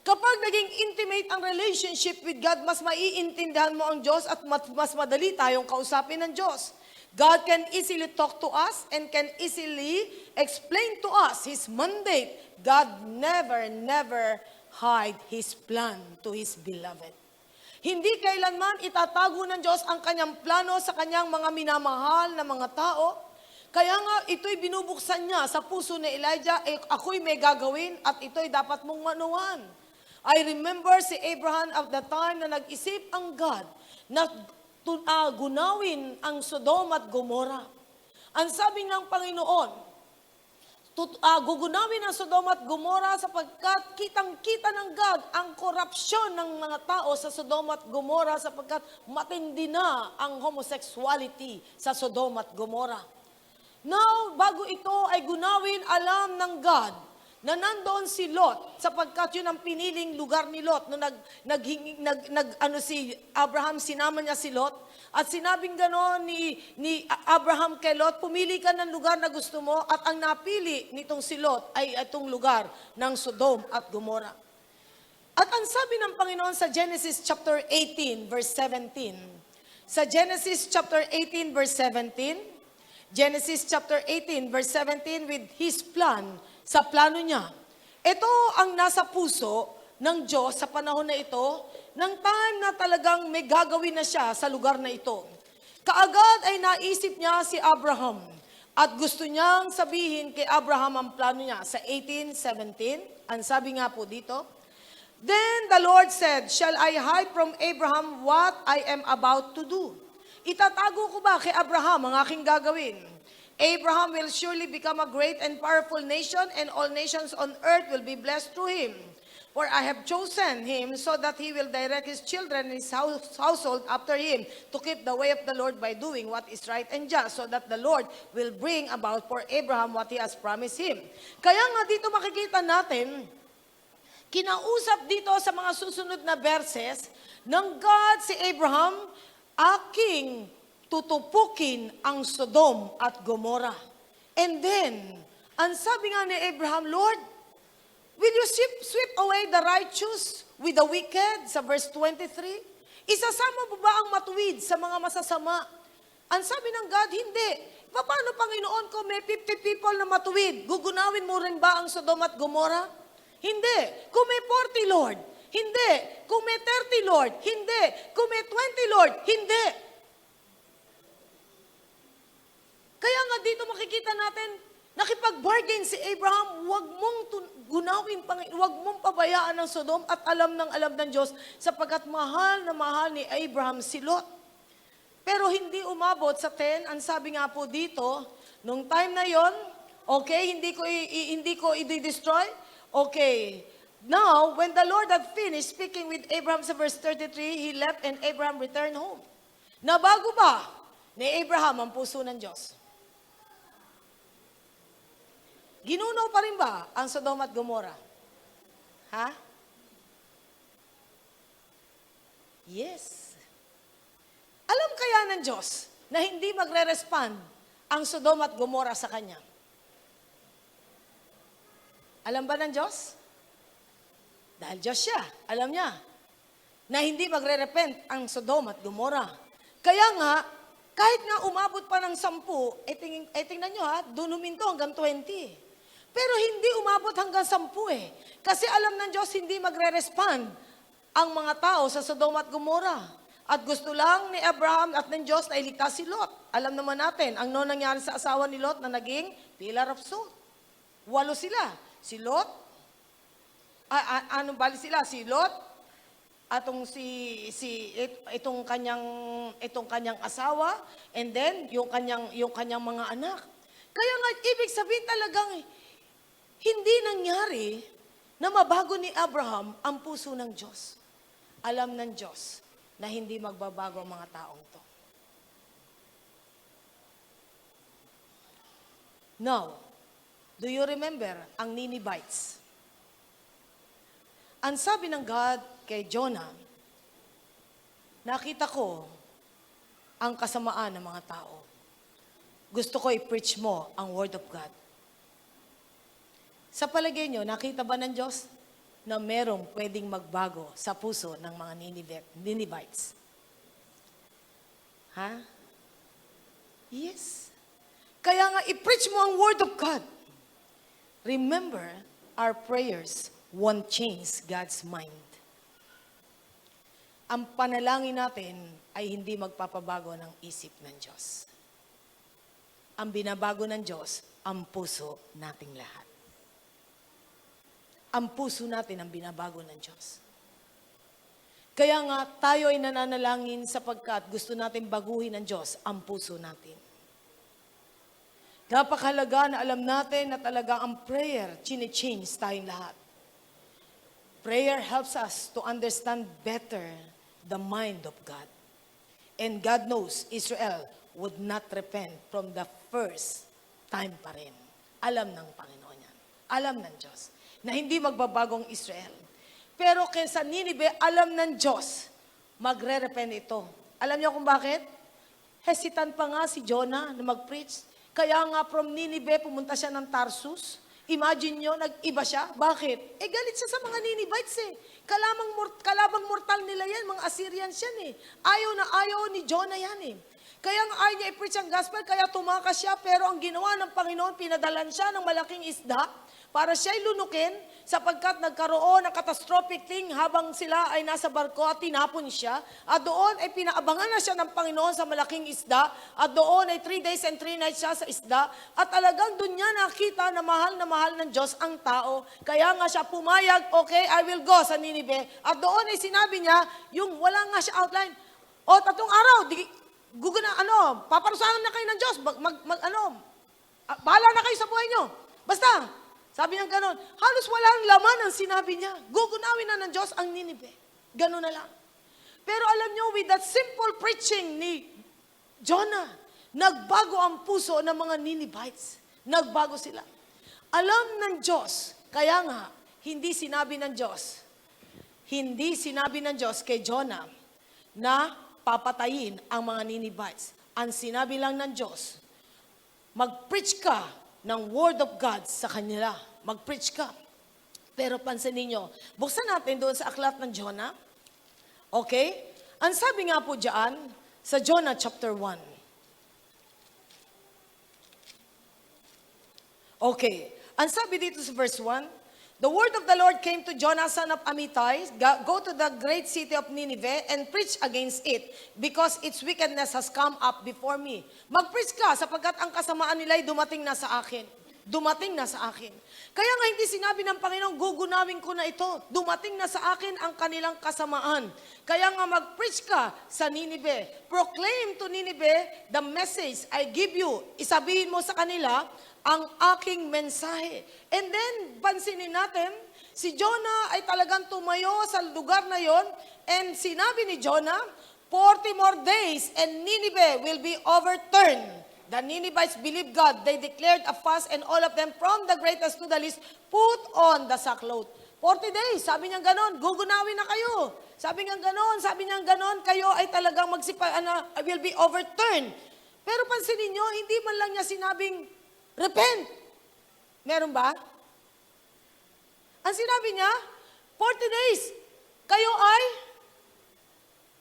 Kapag naging intimate ang relationship with God, mas maiintindihan mo ang Diyos at mas madali tayong kausapin ng Diyos. God can easily talk to us and can easily explain to us His mandate. God never hide His plan to His beloved. Hindi kailanman itatago ng Diyos ang kanyang plano sa kanyang mga minamahal na mga tao. Kaya nga, ito'y binubuksan niya sa puso ni Elijah, ako'y may gagawin at ito'y dapat mong manuwan. I remember si Abraham at the time na nag-isip ang God na gunawin ang Sodom at Gomorrah. Ang sabi ng Panginoon, gugunawin ang Sodoma at Gomora sapagkat kitang-kita ng God ang korupsyon ng mga tao sa Sodoma at Gomora sapagkat matindi na ang homosexuality sa Sodoma at Gomora. Now, bago ito ay gunawin, alam ng God na nandoon si Lot sapagkat yun ang piniling lugar ni Lot. Nung si Abraham, sinama niya si Lot at sinabing gano'n ni Abraham kay Lot, pumili ka ng lugar na gusto mo at ang napili nitong si Lot ay itong lugar ng Sodom at Gomora. At ang sabi ng Panginoon sa Genesis chapter 18 verse 17, sa Genesis chapter 18 verse 17, Genesis chapter 18 verse 17 with His plan, sa plano niya. Ito ang nasa puso ng Diyos sa panahon na ito, ng time na talagang may gagawin na siya sa lugar na ito. Kaagad ay naisip niya si Abraham at gusto niyang sabihin kay Abraham ang plano niya. Sa 18:17, ang sabi nga po dito, "Then the Lord said, Shall I hide from Abraham what I am about to do? Itatago ko ba kay Abraham ang aking gagawin? Abraham will surely become a great and powerful nation, and all nations on earth will be blessed through him. For I have chosen him so that he will direct his children and his household after him to keep the way of the Lord by doing what is right and just, so that the Lord will bring about for Abraham what he has promised him." Kaya nga dito makikita natin, kinausap dito sa mga susunod na verses ng God si Abraham, aking tutupukin ang Sodom at Gomora. And then, ang sabi nga ni Abraham, Lord, will you sweep away the righteous with the wicked? Sa verse 23, isasama mo ba ang matuwid sa mga masasama? Ang sabi ng God, hindi. Paano, Panginoon, kung may 50 people na matuwid, gugunawin mo rin ba ang Sodom at Gomora? Hindi. Kung may 40, Lord, hindi. Kung may 30, Lord, hindi. Kung may 20, Lord, hindi. Kaya nga dito makikita natin, nakipag-bargain si Abraham, huwag mong gunawin, huwag mong pabayaan ang Sodom at alam ng Diyos sapagkat mahal na mahal ni Abraham si Lot. Pero hindi umabot sa 10, ang sabi nga po dito, nung time na yon, okay, hindi ko i-destroy, okay. Now, when the Lord had finished speaking with Abraham sa verse 33, he left and Abraham returned home. Nabago ba ni Abraham ang puso ng Diyos? Ginunaw pa rin ba ang Sodom at Gomora? Ha? Yes. Alam kaya ng Diyos na hindi magre-respond ang Sodom at Gomora sa Kanya? Alam ba ng Diyos? Dahil Diyos siya, alam niya, na hindi magre-repent ang Sodom at Gomora. Kaya nga, kahit nga umabot pa ng 10, tingnan nyo ha, doon huminto hanggang 20. Pero hindi umabot hanggang 10 eh. Kasi alam ng Diyos, hindi magre-respond ang mga tao sa Sodom at Gomora. At gusto lang ni Abraham at ng Diyos na iligtas si Lot. Alam naman natin, ang nangyari sa asawa ni Lot na naging pillar of salt. 8 sila. Si Lot, anong bali sila? Si Lot, itong kanyang asawa, and then yung kanyang mga anak. Kaya nga ibig sabihin talagang hindi nangyari na mabago ni Abraham ang puso ng Diyos. Alam ng Diyos na hindi magbabago ang mga taong to. Now, do you remember ang Ninevites? Ang sabi ng God kay Jonah, nakita ko ang kasamaan ng mga tao. Gusto ko i-preach mo ang Word of God. Sa palagay nyo, nakita ba ng Diyos na merong pwedeng magbago sa puso ng mga Ninevites? Ha? Yes. Kaya nga, i-preach mo ang Word of God. Remember, our prayers won't change God's mind. Ang panalangin natin ay hindi magpapabago ng isip ng Diyos. Ang binabago ng Diyos, ang puso nating lahat. Ang puso natin ang binabago ng Diyos. Kaya nga, tayo ay nananalangin sapagkat gusto natin baguhin ng Diyos ang puso natin. Napakahalaga na alam natin na talaga ang prayer, chine-change tayong lahat. Prayer helps us to understand better the mind of God. And God knows Israel would not repent from the first time pa rin. Alam ng Panginoon yan. Alam ng Diyos na hindi magbabagong Israel. Pero kaysa Ninive, alam ng Diyos, magre-repent ito. Alam niyo kung bakit? Hesitant pa nga si Jonah na mag-preach. Kaya nga from Ninive, pumunta siya ng Tarsus. Imagine nyo, nag-iba siya. Bakit? Galit siya sa mga Ninevites eh. Kalabang mortal nila yan, mga Assyrians yan eh. Ayaw na ayaw ni Jonah yan eh. Kaya nga ayaw niya i-preach ang gospel, kaya tumakas siya, pero ang ginawa ng Panginoon, pinadalan siya ng malaking isda para siya'y lunukin, sapagkat nagkaroon ng catastrophic thing habang sila ay nasa barko at tinapon siya. At doon ay pinaabangan na siya ng Panginoon sa malaking isda. At doon ay 3 days and 3 nights siya sa isda. At talagang doon niya nakita na mahal ng Diyos ang tao. Kaya nga siya pumayag, okay, I will go sa Ninive. At doon ay sinabi niya, yung wala nga siya outline, o 3 araw, paparusahan na kayo ng Diyos, bahala na kayo sa buhay nyo. Basta, sabi niya gano'n, halos walang laman ang sinabi niya. Gugunawin na ng Diyos ang Ninive. Gano'n na lang. Pero alam niyo, with that simple preaching ni Jonah, nagbago ang puso ng mga Ninevites. Nagbago sila. Alam ng Diyos, kaya nga, hindi sinabi ng Diyos kay Jonah na papatayin ang mga Ninevites. Ang sinabi lang ng Diyos, mag-preach ka ng Word of God sa kanila. Mag-preach ka. Pero pansinin nyo, buksan natin doon sa aklat ng Jonah. Okay? Ang sabi nga po dyan, sa Jonah chapter 1. Okay. Ang sabi dito sa verse 1, the word of the Lord came to Jonah, son of Amittai, go to the great city of Nineveh and preach against it, because its wickedness has come up before me. Mag-preach ka, sapagkat ang kasamaan nila ay dumating na sa akin. Dumating na sa akin. Kaya nga hindi sinabi ng Panginoon, gugunawin ko na ito. Dumating na sa akin ang kanilang kasamaan. Kaya nga mag-preach ka sa Nineveh. Proclaim to Nineveh the message I give you. Isabihin mo sa kanila ang aking mensahe. And then, pansinin natin, si Jonah ay talagang tumayo sa lugar na yon, and sinabi ni Jonah, 40 more days and Nineveh will be overturned. The Ninevites believed God. They declared a fast, and all of them, from the greatest to the least, put on the sackcloth. 40 days, sabi niya ganon, gugunawin na kayo. Sabi niya ganon, kayo ay talagang will be overturned. Pero pansinin niyo, hindi man lang niya sinabing, repent. Meron ba? Ang sinabi niya, 40 days, kayo ay,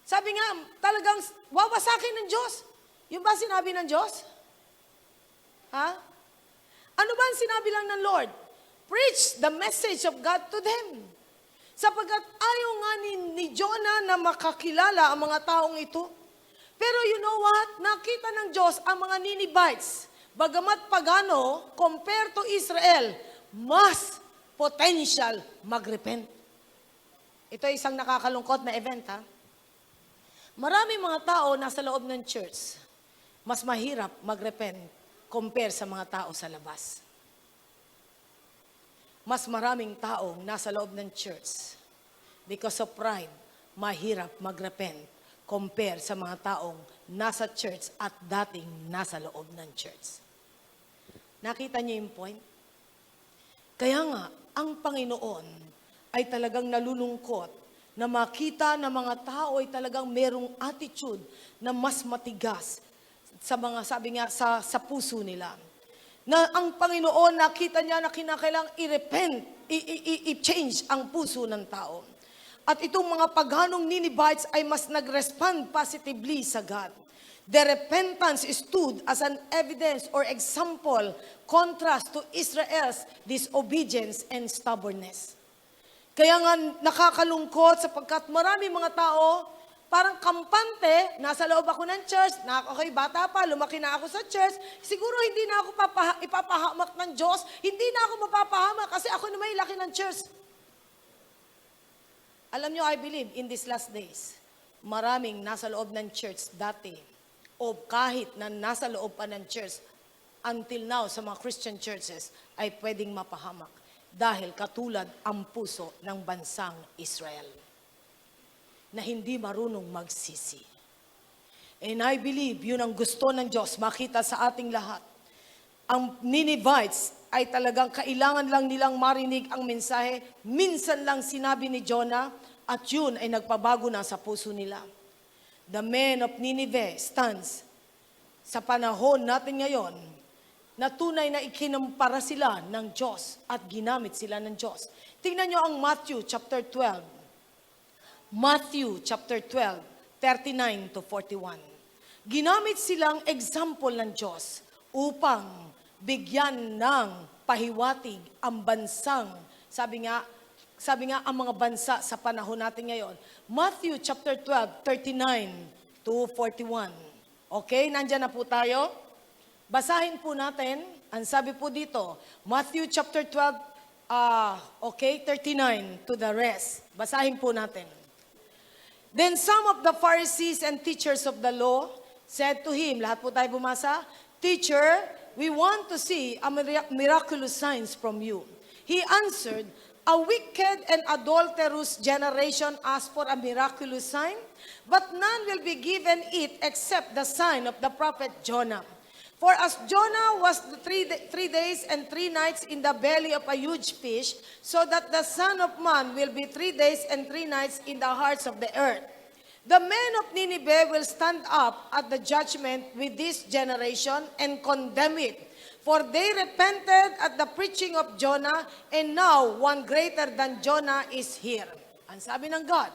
sabi nga, talagang wawasakin ng Diyos. Yung ba sinabi ng Diyos? Ha? Ano ba ang sinabi lang ng Lord? Preach the message of God to them. Sapagkat ayaw nga ni Jonah na makakilala ang mga taong ito. Pero you know what? Nakita ng Diyos ang mga Ninevites, bagamat pagano, compared to Israel, mas potential mag-repent. Ito ay isang nakakalungkot na event, ha? Maraming mga tao nasa loob ng church, mas mahirap mag-repent compare sa mga tao sa labas. Mas maraming taong nasa loob ng church, because of pride, mahirap mag-repent compare sa mga taong nasa church at dating nasa loob ng church. Nakita niyo yung point? Kaya nga, ang Panginoon ay talagang nalulungkot na makita na mga tao ay talagang merong attitude na mas matigas sa mga, sabi nga, sa puso nila. Na ang Panginoon, nakita niya na kinakailangang i-repent, i-change ang puso ng tao. At itong mga paganong Ninevites ay mas nag-respond positively sa God. Their repentance stood as an evidence or example, contrast to Israel's disobedience and stubbornness. Kaya nga nakakalungkot sapagkat marami mga tao, parang kampante, nasa loob ako ng church, okay, bata pa, lumaki na ako sa church, siguro hindi na ako ipapahamak ng Diyos, hindi na ako mapapahamak kasi ako na may laki ng church. Alam nyo, I believe, in these last days, maraming nasa loob ng church dati, o kahit na nasa loob pa ng church, until now sa mga Christian churches ay pwedeng mapahamak dahil katulad ang puso ng bansang Israel na hindi marunong magsisi. And I believe yun ang gusto ng Diyos makita sa ating lahat. Ang Ninevites ay talagang kailangan lang nilang marinig ang mensahe. Minsan lang sinabi ni Jonah at yun ay nagpabago na sa puso nila. The men of Nineveh stands sa panahon natin ngayon na tunay na ikinampara sila ng Diyos at ginamit sila ng Diyos. Tingnan nyo ang Matthew chapter 12. Matthew chapter 12, 39 to 41. Ginamit silang example ng Diyos upang bigyan ng pahiwatig ang bansang, sabi nga ang mga bansa sa panahon natin ngayon. Matthew chapter 12, 39 to 41. Okay, nandyan na po tayo. Basahin po natin, ang sabi po dito, Matthew chapter 12, 39 to the rest. Basahin po natin. Then some of the Pharisees and teachers of the law said to him, lahat po tayo bumasa, Teacher, we want to see a miraculous signs from you. He answered, a wicked and adulterous generation asks for a miraculous sign, but none will be given it except the sign of the prophet Jonah. For as Jonah was 3 days and 3 nights in the belly of a huge fish, so that the Son of Man will be 3 days and 3 nights in the hearts of the earth. The men of Nineveh will stand up at the judgment with this generation and condemn it. For they repented at the preaching of Jonah, and now one greater than Jonah is here. Ang sabi ng God.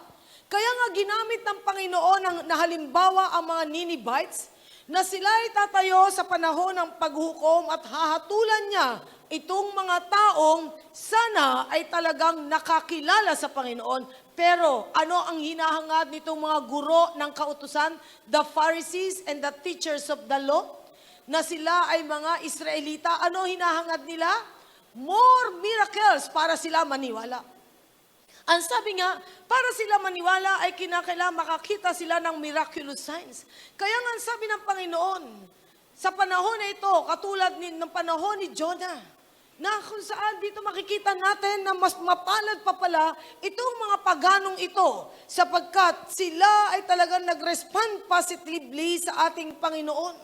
Kaya nga ginamit ng Panginoon na halimbawa ang mga Ninevites, na sila ay tatayo sa panahon ng paghukom at hahatulan niya itong mga taong sana ay talagang nakakilala sa Panginoon. Pero ano ang hinahangad nitong mga guro ng kautusan, the Pharisees and the teachers of the law, na sila ay mga Israelita? Ano hinahangad nila? More miracles para sila maniwala. Ang sabi nga, para sila maniwala ay kinakailangan makakita sila ng miraculous signs. Kaya nga sabi ng Panginoon, sa panahon na ito, katulad ng panahon ni Jonah, na kung saan dito makikita natin na mas mapalad pa pala itong mga paganong ito, sapagkat sila ay talagang nag-respond positively sa ating Panginoon.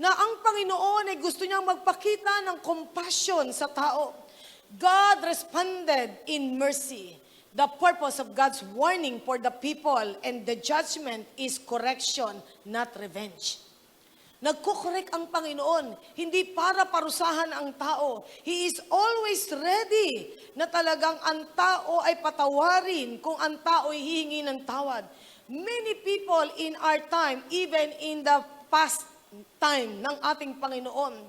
Na ang Panginoon ay gusto niyang magpakita ng compassion sa tao. God responded in mercy. The purpose of God's warning for the people and the judgment is correction, not revenge. Nagkukorek ang Panginoon, hindi para parusahan ang tao. He is always ready na talagang ang tao ay patawarin kung ang tao ay hihingi ng tawad. Many people in our time, even in the past time ng ating Panginoon,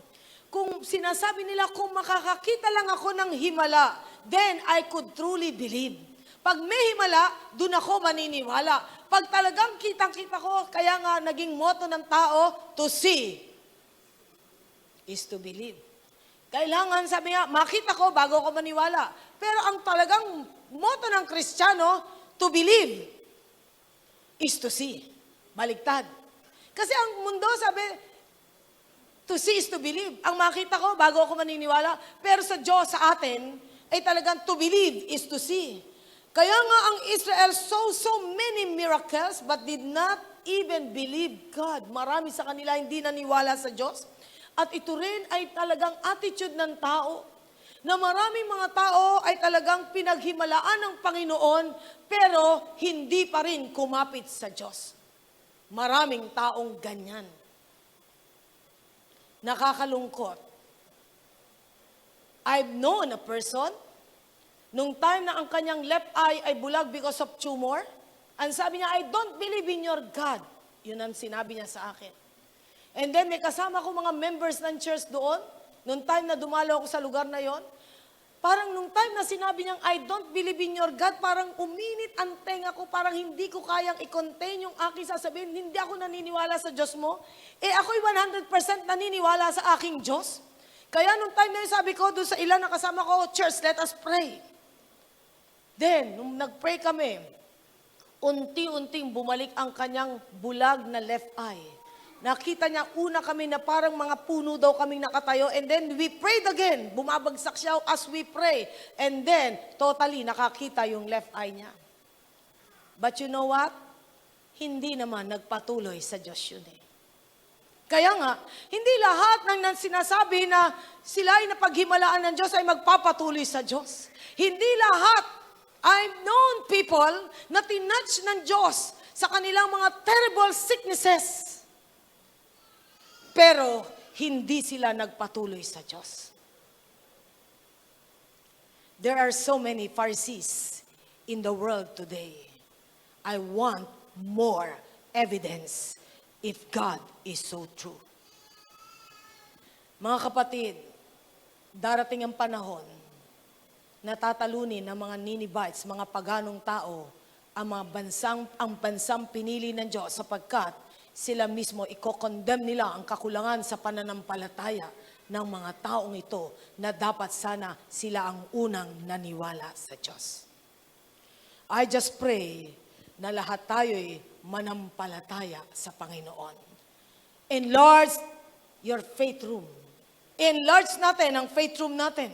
kung sinasabi nila, kung makakakita lang ako ng himala, then I could truly believe. Pag may himala, dun ako maniniwala. Pag talagang kitang-kita ko, kaya nga naging motto ng tao, to see is to believe. Kailangan, sabi nga, makita ko bago ako maniwala. Pero ang talagang motto ng Kristiyano, to believe is to see. Baligtad. Kasi ang mundo, sabi, to see is to believe. Ang makita ko bago ako maniniwala. Pero sa Diyos, sa atin, ay talagang to believe is to see. Kaya nga ang Israel saw so many miracles but did not even believe God. Marami sa kanila hindi naniwala sa Diyos. At ito rin ay talagang attitude ng tao. Na maraming mga tao ay talagang pinaghimalaan ng Panginoon pero hindi pa rin kumapit sa Diyos. Maraming taong ganyan. Nakakalungkot. I've known a person, nung time na ang kanyang left eye ay bulag because of tumor, ang sabi niya, I don't believe in your God. Yun ang sinabi niya sa akin. And then may kasama ko mga members ng church doon, nung time na dumalo ako sa lugar na yon, parang nung time na sinabi niyang, I don't believe in your God, parang uminit ang tenga ko, parang hindi ko kayang i-contain yung aking sasabihin, hindi ako naniniwala sa Diyos mo. Ako'y 100% naniniwala sa aking Diyos. Kaya nung time na yun, sabi ko, doon sa ilan na kasama ko, church, let us pray. Then, nung nag-pray kami, unti-unting bumalik ang kanyang bulag na left eye. nakita niya, una kami na parang mga puno daw kaming nakatayo, and then we prayed again. Bumabagsak siya as we pray. And then, totally nakakita yung left eye niya. But you know what? Hindi naman nagpatuloy sa Diyos yun eh. Kaya nga, hindi lahat ng sinasabi na sila ay napaghimalaan ng Diyos ay magpapatuloy sa Diyos. Hindi lahat. I've known people na tinatch ng Diyos sa kanilang mga terrible sicknesses. Pero hindi sila nagpatuloy sa Diyos. There are so many Pharisees in the world today. I want more evidence if God is so true. Mga kapatid, darating ang panahon na tatalunin ng mga Ninevites, mga paganong tao, ang bansang pinili ng Diyos sapagkat sila mismo i-condemn nila ang kakulangan sa pananampalataya ng mga taong ito na dapat sana sila ang unang naniwala sa Diyos. I just pray na lahat tayo'y manampalataya sa Panginoon. Enlarge your faith room. Enlarge natin ang faith room natin.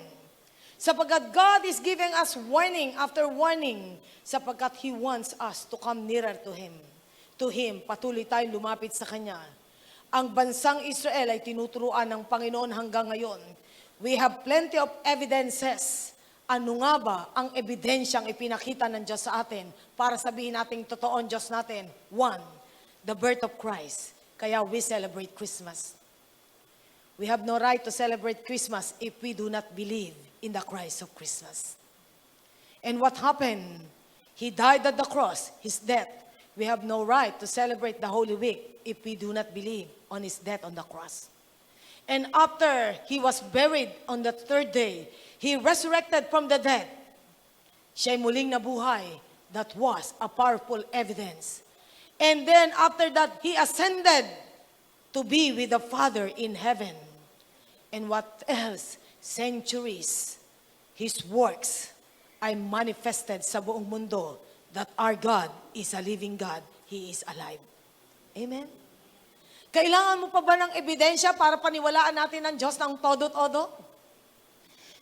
Sapagkat God is giving us warning after warning, sapagkat He wants us to come nearer to Him. To Him, patuloy tayong lumapit sa Kanya. Ang bansang Israel ay tinuturuan ng Panginoon hanggang ngayon. We have plenty of evidences. Ano nga ba ang ebidensyang ipinakita ng Diyos sa atin para sabihin nating totoo ang Diyos natin? One, the birth of Christ. Kaya we celebrate Christmas. We have no right to celebrate Christmas if we do not believe in the Christ of Christmas. And what happened? He died at the cross, His death. We have no right to celebrate the Holy Week if we do not believe on His death on the cross. And after He was buried on the third day, He resurrected from the dead. Siya'y muling nabuhay. That was a powerful evidence. And then after that, He ascended to be with the Father in heaven. And what else? Centuries, His works ay manifested sa buong mundo that our God is a living God. He is alive. Amen? Kailangan mo pa ba ng ebidensya para paniwalaan natin ang Diyos ng todo-todo?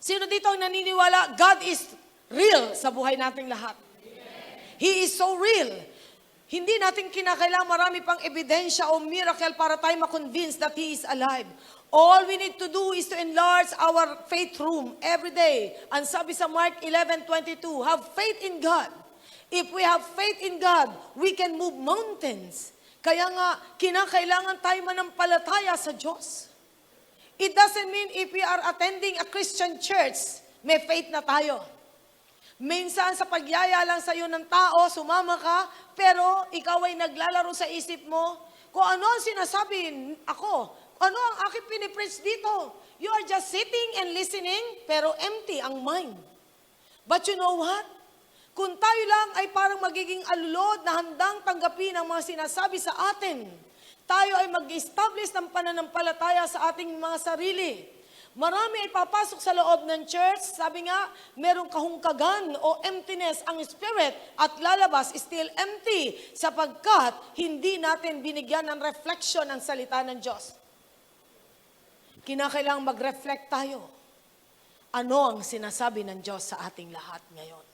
Sino dito ang naniniwala, God is real sa buhay nating lahat? He is so real. Hindi natin kinakailangan marami pang ebidensya o miracle para tayo ma-convince that He is alive. All we need to do is to enlarge our faith room every day. And sabi sa Mark 11:22, have faith in God. If we have faith in God, we can move mountains. Kaya nga, kinakailangan tayo manampalataya sa Diyos. It doesn't mean if we are attending a Christian church, may faith na tayo. Minsan sa pagyaya lang sa iyo ng tao, sumama ka, pero ikaw ay naglalaro sa isip mo, kung ano ang sinasabi ako, ano ang aking pinipreach dito? You are just sitting and listening, pero empty ang mind. But you know what? Kung tayo lang ay parang magiging alulod na handang tanggapin ang mga sinasabi sa atin, tayo ay mag-establish ng pananampalataya sa ating mga sarili. Marami ay papasok sa loob ng church, sabi nga, merong kahungkagan o emptiness ang spirit at lalabas still empty sapagkat hindi natin binigyan ng reflection ang salita ng Diyos. Kinakailangang mag-reflect tayo. Ano ang sinasabi ng Diyos sa ating lahat ngayon?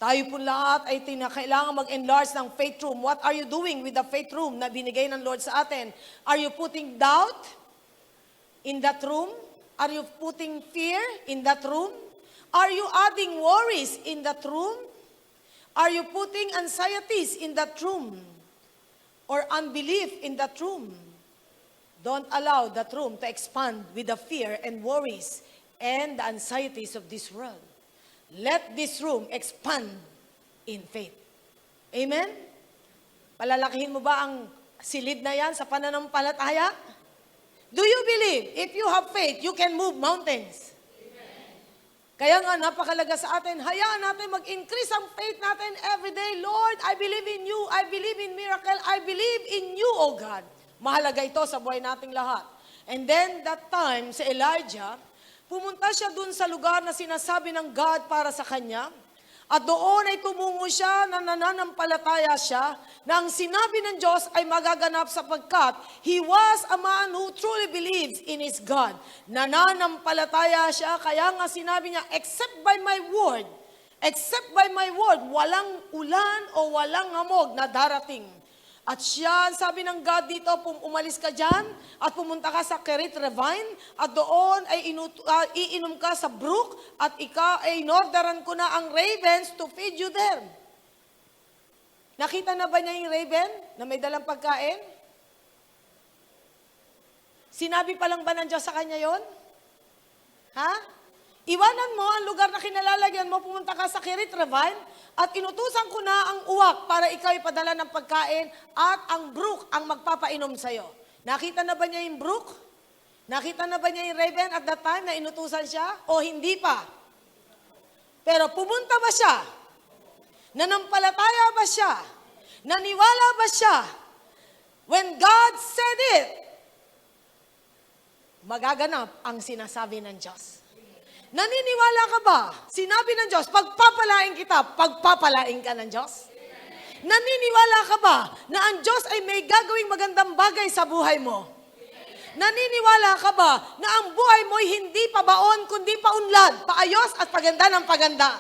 Tayo po lahat ay kailangan mag-enlarge ng faith room. What are you doing with the faith room na binigay ng Lord sa atin? Are you putting doubt in that room? Are you putting fear in that room? Are you adding worries in that room? Are you putting anxieties in that room? Or unbelief in that room? Don't allow that room to expand with the fear and worries and the anxieties of this world. Let this room expand in faith. Amen? Palalakihin mo ba ang silid na yan sa pananampalataya? Do you believe? If you have faith, you can move mountains. Amen. Kaya nga, napakalaga sa atin, hayaan natin mag-increase ang faith natin every day. Lord, I believe in you. I believe in miracle. I believe in you, O God. Mahalaga ito sa buhay nating lahat. And then, that time, si Elijah, pumunta siya dun sa lugar na sinasabi ng God para sa kanya. At doon ay tumungo siya na nananampalataya siya na ang sinabi ng Diyos ay magaganap sapagkat he was a man who truly believes in his God. Nananampalataya siya, kaya nga sinabi niya, except by my word, walang ulan o walang hamog na darating. At siya, sabi ng God dito, umalis ka dyan at pumunta ka sa Kerit Ravine at doon ay iinom ka sa brook at ikaw ay inorderan ko na ang ravens to feed you there. Nakita na ba niya yung raven na may dalang pagkain? Sinabi pa lang ba ng Diyos sa kanya yon? Ha? Iwanan mo ang lugar na kinalalagyan mo, pumunta ka sa Kerit Ravine, at inutusan ko na ang uwak para ikaw ipadala ng pagkain at ang brook ang magpapainom sa'yo. Nakita na ba niya yung brook? Nakita na ba niya yung raven at that time na inutusan siya? O hindi pa? Pero pumunta ba siya? Nanampalataya ba siya? Naniwala ba siya? When God said it, magaganap ang sinasabi ng Diyos. Naniniwala ka ba? Sinabi ng Diyos, pagpapalain kita, pagpapalain ka ng Diyos? Naniniwala ka ba na ang Diyos ay may gagawing magandang bagay sa buhay mo? Naniniwala ka ba na ang buhay mo ay hindi pabaon, kundi paunlad, paayos at paganda ng paganda?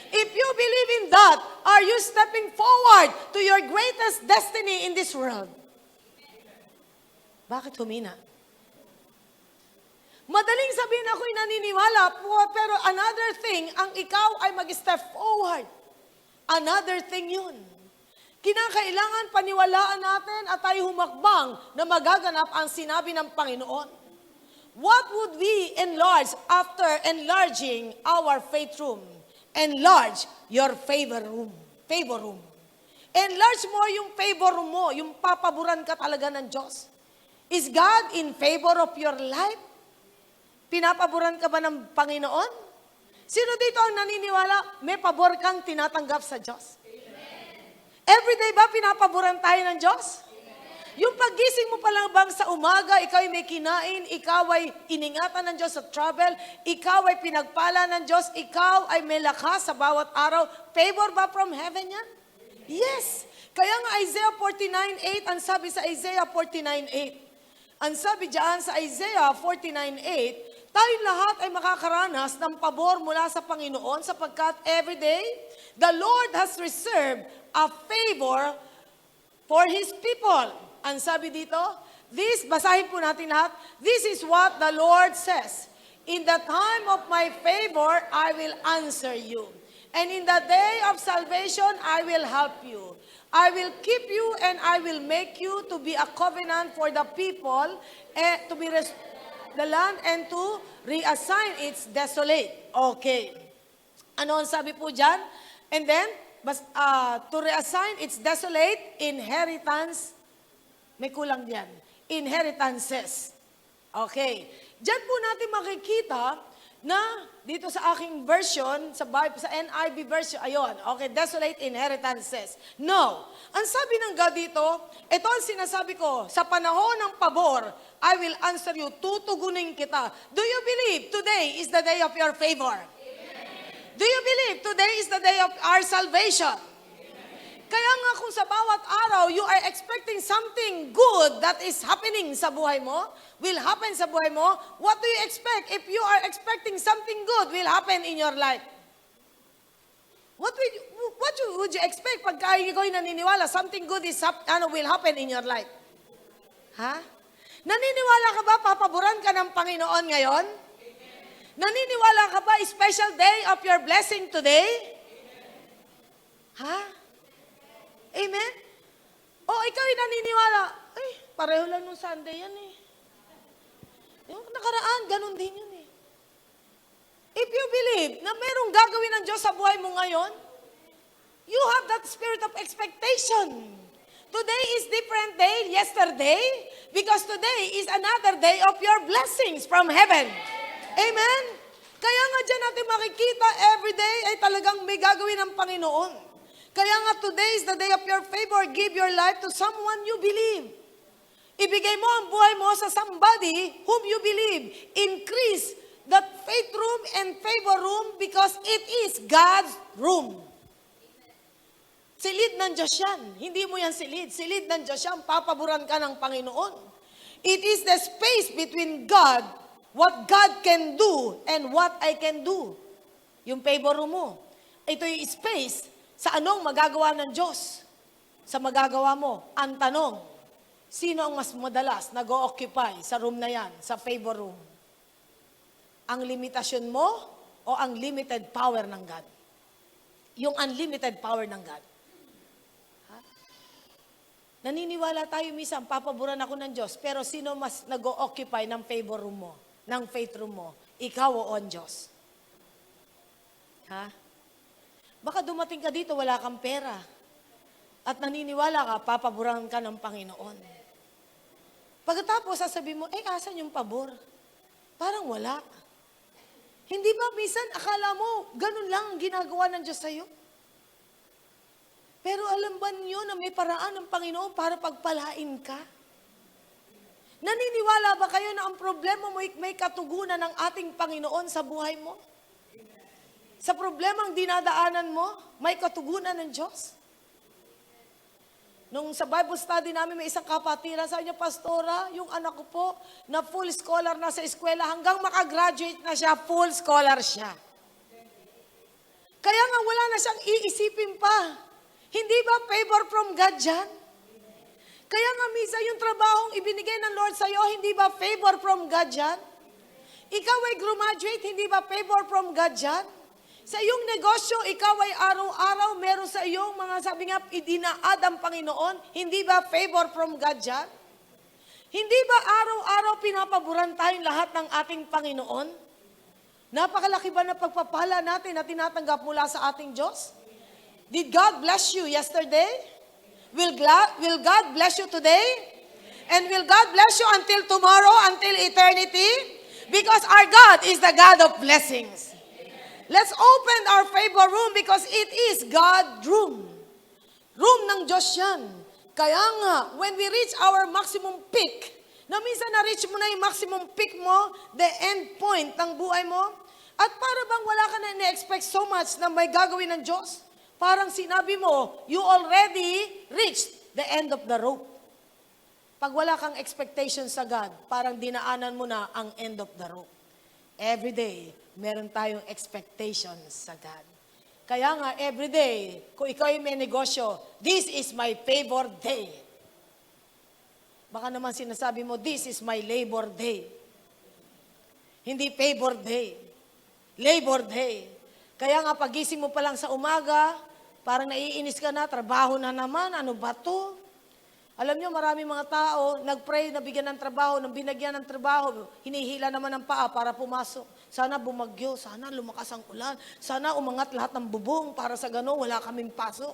If you believe in that, are you stepping forward to your greatest destiny in this world? Bakit humina? Madaling sabihin ako'y naniniwala po, pero another thing, ang ikaw ay mag-step forward. Another thing yun. Kinakailangan paniwalaan natin at tayo humakbang na magaganap ang sinabi ng Panginoon. What would we enlarge after enlarging our faith room? Enlarge your favor room. Favor room. Enlarge mo yung favor room mo, yung papaboran ka talaga ng Diyos. Is God in favor of your life? Pinapaboran ka ba ng Panginoon? Sino dito ang naniniwala, may pabor kang tinatanggap sa Diyos? Everyday ba pinapaboran tayo ng Diyos? Yung paggising mo pa lang bang sa umaga, ikaw ay may kinain, ikaw ay iningatan ng Diyos sa travel, ikaw ay pinagpala ng Diyos, ikaw ay may lakas sa bawat araw, favor ba from heaven yan? Yes! Kaya nga Isaiah 49:8, ang sabi sa Isaiah 49:8, ang sabi diyan sa Isaiah 49:8, tayong lahat ay makakaranas ng pabor mula sa Panginoon sapagkat everyday, the Lord has reserved a favor for His people. Ang sabi dito, basahin po natin lahat, this is what the Lord says, in the time of my favor, I will answer you. And in the day of salvation, I will help you. I will keep you and I will make you to be a covenant for the people, to be the land and to reassign its desolate. Okay. Ano ang sabi po dyan? And then, to reassign its desolate inheritance. May kulang diyan. Inheritances. Okay. Diyan po natin makikita na dito sa aking version, sa Bible, sa NIV version, ayon, okay, desolate inheritances. No. Ang sabi ng God dito, ito ang sinasabi ko, sa panahon ng pabor, I will answer you, tutugunin kita. Do you believe today is the day of your favor? Amen. Do you believe today is the day of our salvation? Kaya nga kung sa bawat araw, you are expecting something good that is happening sa buhay mo, will happen sa buhay mo, what do you expect if you are expecting something good will happen in your life? What would you expect pagka ikaw ay naniniwala, something good will happen in your life? Ha? Naniniwala ka ba, papaboran ka ng Panginoon ngayon? Amen. Naniniwala ka ba, special day of your blessing today? Amen. Ha? Amen? O ikaw ay naniniwala, ay, pareho lang nung Sunday yan eh. Yung nakaraan, ganun din yun eh. If you believe na merong gagawin ng Diyos sa buhay mo ngayon, you have that spirit of expectation. Today is different day, yesterday, because today is another day of your blessings from heaven. Amen? Kaya nga dyan natin makikita, every day ay talagang may gagawin ng Panginoon. Kaya nga today is the day of your favor. Give your life to someone you believe. Ibigay mo ang buhay mo sa somebody whom you believe. Increase that faith room and favor room because it is God's room. Silid ng Diyos yan. Hindi mo yan silid. Silid ng Diyos yan. Papaboran ka ng Panginoon. It is the space between God, what God can do, and what I can do. Yung favor mo. Ito yung space sa anong magagawa ng Diyos. Sa magagawa mo. Ang tanong, sino ang mas madalas nag-o-occupy sa room na yan, sa favor room? Ang limitasyon mo o ang limited power ng God? Yung unlimited power ng God. Ha? Naniniwala tayo minsan, papaboran ako ng Diyos, pero sino mas nag-o-occupy ng favor room mo, ng faith room mo? Ikaw o ang Diyos? Ha? Baka dumating ka dito, wala kang pera. At naniniwala ka, papaboran ka ng Panginoon. Pagkatapos, sasabihin mo, asan yung pabor? Parang wala. Hindi ba minsan akala mo, ganun lang ang ginagawa ng Diyos sa'yo? Pero alam ba niyo na may paraan ng Panginoon para pagpalain ka? Naniniwala ba kayo na ang problema mo may katugunan ng ating Panginoon sa buhay mo? Sa problemang dinadaanan mo, may katugunan ng Diyos? Nung sa Bible study namin, may isang kapatiran, sabi niya, Pastora, yung anak ko po, na full scholar na sa eskwela, hanggang makagraduate na siya, full scholar siya. Kaya nga wala na siyang iisipin pa. Hindi ba favor from God dyan? Kaya nga minsan yung trabahong ibinigay ng Lord sa'yo, hindi ba favor from God dyan? Ikaw ay graduate, hindi ba favor from God dyan? Sa iyong negosyo, ikaw ay araw-araw meron sa iyong mga sabi nga, idinaad ang Panginoon. Hindi ba favor from God dyan? Hindi ba araw-araw pinapaboran tayong lahat ng ating Panginoon? Napakalaki ba na pagpapala natin na tinatanggap mula sa ating Diyos? Did God bless you yesterday? Will God bless you today? And will God bless you until tomorrow, until eternity? Because our God is the God of blessings. Let's open our favor room because it is God's room. Room ng Diyos yan. Kaya nga, when we reach our maximum peak, na minsan na-reach mo na yung maximum peak mo, the end point ng buhay mo, at para bang wala ka na na-expect so much na may gagawin ng Diyos, parang sinabi mo, you already reached the end of the rope. Pag wala kang expectation sa God, parang dinaanan mo na ang end of the rope. Every day, meron tayong expectations sa God. Kaya nga, every day, kung ikaw ay may negosyo, this is my favor day. Baka naman sinasabi mo, this is my labor day. Hindi favor day. Labor day. Kaya nga, pagising mo pa lang sa umaga, parang naiinis ka na, trabaho na naman, ano ba to? Alam nyo, marami mga tao, nag-pray, nabigyan ng trabaho, nang binagyan ng trabaho, hinihila naman ng paa para pumasok. Sana bumagyo, sana lumakas ang ulan, sana umangat lahat ng bubong para sa gano'n, wala kaming pasok.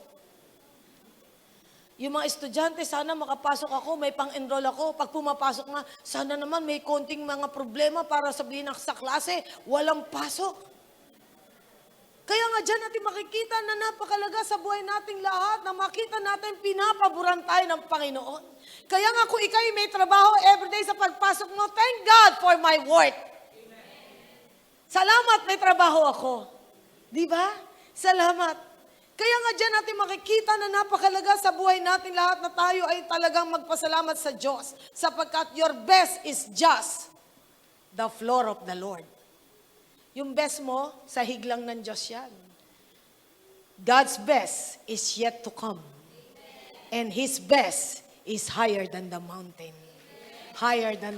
Yung mga estudyante, sana makapasok ako, may pang-enroll ako. Pag pumapasok nga, sana naman may konting mga problema para sabihin sa klase, walang pasok. Kaya nga dyan natin makikita na napakalaga sa buhay nating lahat, na makita natin pinapaboran tayo ng Panginoon. Kaya nga kung ikaw may trabaho everyday sa pagpasok mo, thank God for my work. Salamat, may trabaho ako. Di ba? Salamat. Kaya nga dyan natin makikita na napakalaga sa buhay natin lahat na tayo ay talagang magpasalamat sa Diyos. Sapagkat your best is just the floor of the Lord. Yung best mo, sa higlang ng Diyos yan. God's best is yet to come. And His best is higher than the mountain. Higher than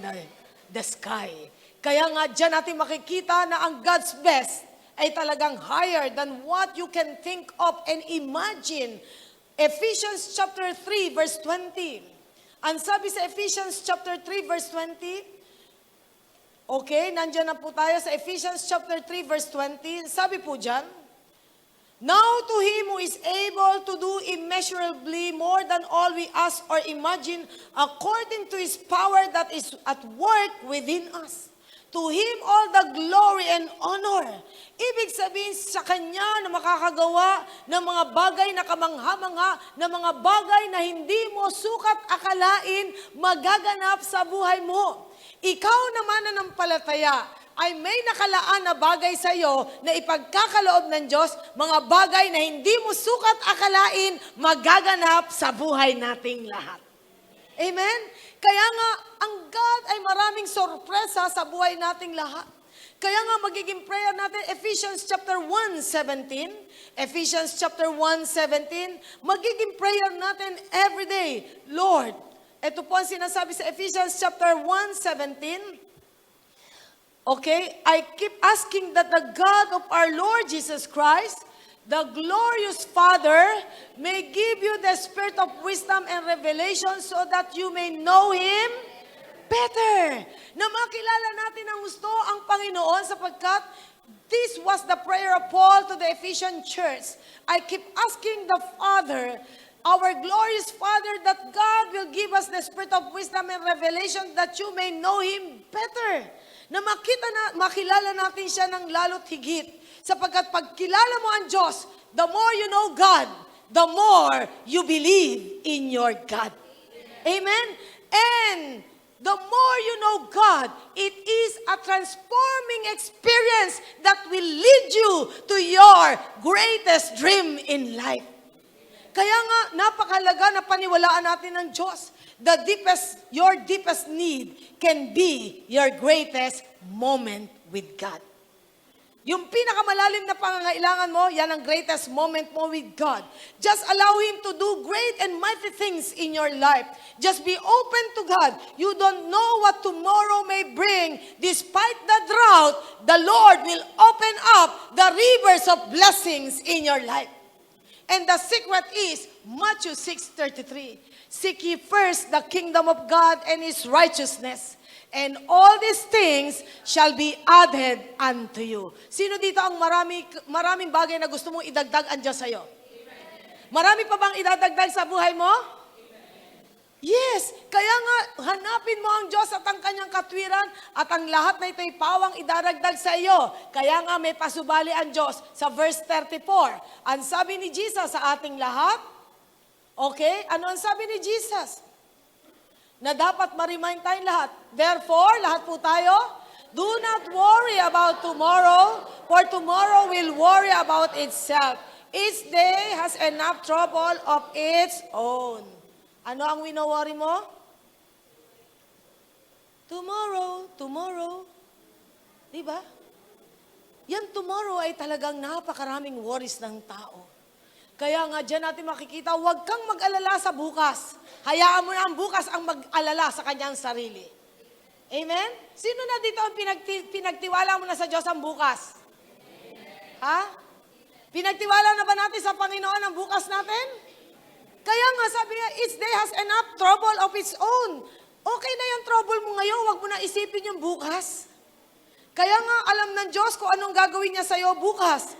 the sky. Kaya nga dyan natin makikita na ang God's best ay talagang higher than what you can think of and imagine. Ephesians chapter 3 verse 20. Ang sabi sa Ephesians chapter 3 verse 20, okay, nandyan na po tayo sa Ephesians chapter 3 verse 20. Sabi po dyan, now to Him who is able to do immeasurably more than all we ask or imagine, according to His power that is at work within us. To Him all the glory and honor. Ibig sabihin sa Kanya na makakagawa ng mga bagay na kamangha-mangha, na mga bagay na hindi mo sukat akalain magaganap sa buhay mo. Ikaw naman na nanampalataya, ay may nakalaan na bagay sa iyo na ipagkakaloob ng Diyos, mga bagay na hindi mo sukat akalain, magaganap sa buhay nating lahat. Amen? Kaya nga, ang God ay maraming sorpresa sa buhay nating lahat. Kaya nga magiging prayer natin, Ephesians chapter 1:17. Ephesians chapter 1:17, magiging prayer natin every day. Lord, ito po ang sinasabi sa Ephesians chapter 1:17. Okay, I keep asking that the God of our Lord Jesus Christ, the glorious Father, may give you the spirit of wisdom and revelation so that you may know Him better. Na makilala natin ang gusto ang Panginoon sapagkat this was the prayer of Paul to the Ephesian church. I keep asking the Father, our glorious Father, that God will give us the spirit of wisdom and revelation that you may know Him better. Na makilala natin siya ng lalo't higit. Sapagkat pagkilala mo ang Diyos, the more you know God, the more you believe in your God. Amen? And the more you know God, it is a transforming experience that will lead you to your greatest dream in life. Kaya nga, napakalaga na paniwalaan natin ng Diyos. Your deepest need can be your greatest moment with God. Yung pinakamalalim na pangangailangan mo, yan ang greatest moment mo with God. Just allow Him to do great and mighty things in your life. Just be open to God. You don't know what tomorrow may bring. Despite the drought, the Lord will open up the rivers of blessings in your life. And the secret is Matthew 6:33. Seek ye first the kingdom of God and His righteousness, and all these things shall be added unto you. Sino dito ang maraming bagay na gusto mong idagdag ang Diyos sa'yo? Marami pa bang idadagdag sa buhay mo? Yes. Kaya nga, hanapin mo ang Diyos at ang kanyang katwiran at ang lahat na ito'y pawang idaragdag sa iyo. Kaya nga may pasubali ang Diyos sa verse 34. Ang sabi ni Jesus sa ating lahat, okay, ano ang sabi ni Jesus? Na dapat ma-remind tayong lahat. Therefore, lahat po tayo, do not worry about tomorrow, for tomorrow will worry about itself. Each day has enough trouble of its own. Ano ang wino-worry mo? Tomorrow. Diba? Yan tomorrow ay talagang napakaraming worries ng tao. Kaya nga dyan natin makikita, huwag kang mag-alala sa bukas. Hayaan mo na ang bukas ang mag-alala sa kanyang sarili. Amen? Sino na dito ang pinagtiwala mo na sa Diyos ang bukas? Ha? Pinagtiwala na ba natin sa Panginoon ang bukas natin? Kaya nga sabi niya, each day has enough trouble of its own. Okay na yung trouble mo ngayon, huwag mo na isipin yung bukas. Kaya nga alam ng Diyos kung anong gagawin niya sa'yo bukas.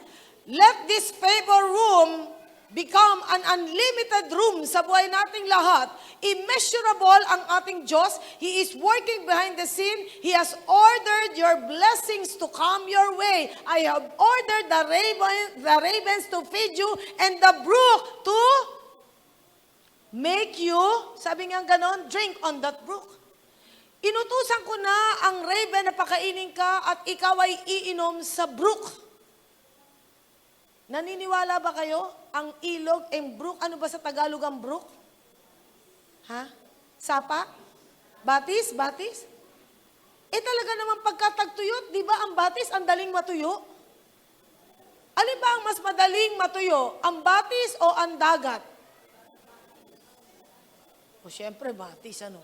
Let this favor room become an unlimited room sa buhay nating lahat. Immeasurable ang ating Diyos. He is working behind the scene. He has ordered your blessings to come your way. I have ordered the ravens to feed you and the brook to make you, sabi nga ganon, drink on that brook. Inutusan ko na ang raven na pakainin ka at ikaw ay iinom sa brook. Naniniwala ba kayo? Ang ilog, ang brook, ano ba sa Tagalog ang brook? Ha? Sapa? Batis? Eh talaga naman pagkatagtuyot, di ba ang batis ang daling matuyo? Alin ba ang mas madaling matuyo? Ang batis o ang dagat? O syempre, batis, ano?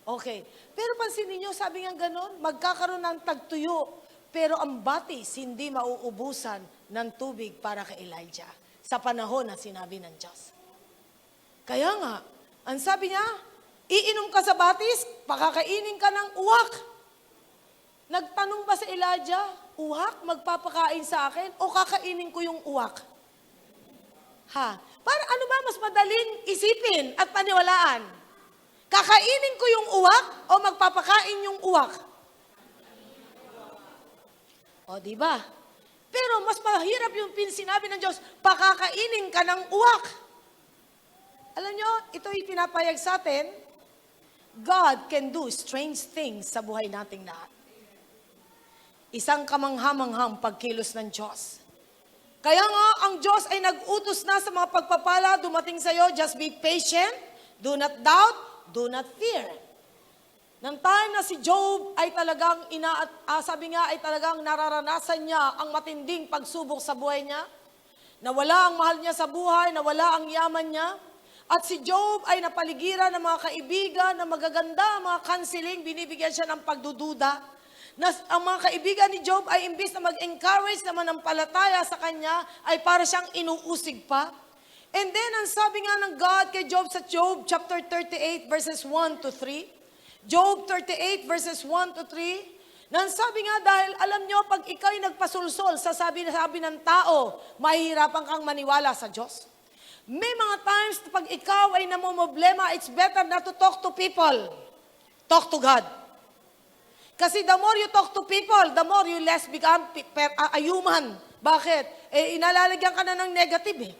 Okay. Pero pansinin niyo, sabi nga ganon, magkakaroon ng tagtuyo. Pero ang batis, hindi mauubusan ng tubig para kay Elijah sa panahon na sinabi ng Diyos. Kaya nga, ang sabi niya, iinom ka sa batis, pakakainin ka ng uwak. Nagtanong ba si Elijah, uwak, magpapakain sa akin o kakainin ko yung uwak? Ha? Para ano ba mas madaling isipin at paniwalaan? Kakainin ko yung uwak o magpapakain yung uwak? O, di ba? Pero mas mahirap yung sinabi ng Diyos, pakakainin ka ng uwak. Alam nyo, ito'y pinapayag sa atin, God can do strange things sa buhay nating lahat. Isang kamanghamanghang pagkilos ng Diyos. Kaya nga, ang Diyos ay nag-utos na sa mga pagpapala dumating sa iyo. Just be patient, do not doubt, do not fear. Nang time na si Job ay talagang, sabi nga ay talagang nararanasan niya ang matinding pagsubok sa buhay niya, nawala ang mahal niya sa buhay, nawala ang yaman niya, at si Job ay napaligiran ng mga kaibigan na magaganda, mga counseling, binibigyan siya ng pagdududa. Ang mga kaibigan ni Job ay imbis na mag-encourage na manampalataya sa kanya, ay para siyang inuusig pa. And then, ang sabi nga ng God kay Job sa Job chapter 38 verses 1 to 3, Job 38 verses 1 to 3, nang sabi nga dahil alam nyo, pag ikaw'y nagpasulsol sa sabi ng tao, mahihirapan kang maniwala sa Diyos. May mga times na pag ikaw ay namumblema, it's better not to talk to people. Talk to God. Kasi the more you talk to people, the more you less become a human. Bakit? Inalalagyan ka na ng negative eh.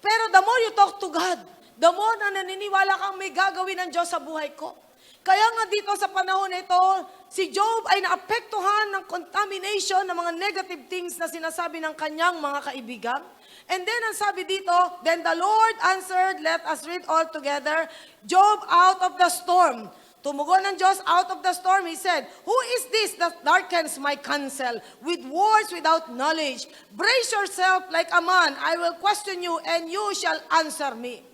Pero the more you talk to God, the more na naniniwala kang may gagawin ng Diyos sa buhay ko. Kaya nga dito sa panahon na ito, si Job ay naapektuhan ng contamination ng mga negative things na sinasabi ng kanyang mga kaibigan. And then ang sabi dito, then the Lord answered, let us read all together, Job out of the storm. Tumugon ng Diyos out of the storm. He said, who is this that darkens my counsel with words without knowledge? Brace yourself like a man. I will question you and you shall answer me.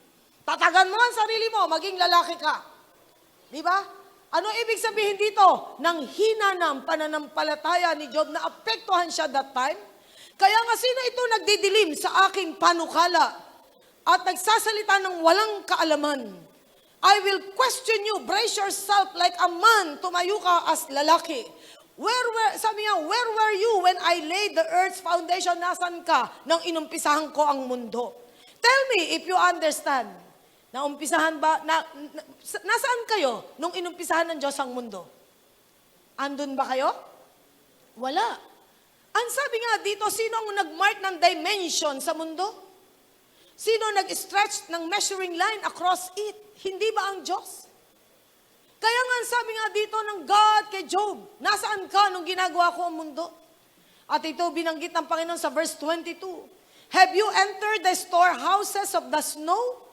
Tatagan mo ang sarili mo, maging lalaki ka. Di ba? Ano ibig sabihin dito? Nang hina ng pananampalataya ni Job, na apektuhan siya that time. Kaya nga sino ito nagdidilim sa aking panukala at nagsasalita ng walang kaalaman? I will question you, brace yourself like a man, tumayo ka as lalaki. Sabi nga, where were you when I laid the earth's foundation? Nasaan ka nang inumpisahan ko ang mundo? Tell me if you understand. Naumpisahan ba? Nasaan kayo nung inumpisahan ng Diyos ang mundo? Andun ba kayo? Wala. Ang sabi nga dito, sino ang nag-mark ng dimension sa mundo? Sino nag-stretch ng measuring line across it? Hindi ba ang Diyos? Kaya nga sabi nga dito ng God kay Job, nasaan ka nung ginagawa ko ang mundo? At ito binanggit ng Panginoon sa verse 22. Have you entered the storehouses of the snow?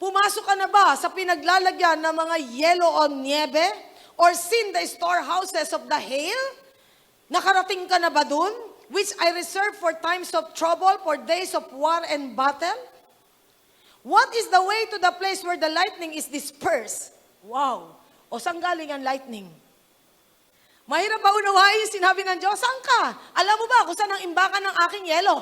Pumasok ka na ba sa pinaglalagyan ng mga yelo o niebe? Or seen the storehouses of the hail? Nakarating ka na ba dun? Which I reserve for times of trouble, for days of war and battle? What is the way to the place where the lightning is dispersed? Wow! O saan galing ang lightning? Mahirap ba unawain yung sinabi ng Diyos? Saan ka? Alam mo ba kung saan ang imbakan ng aking yelo?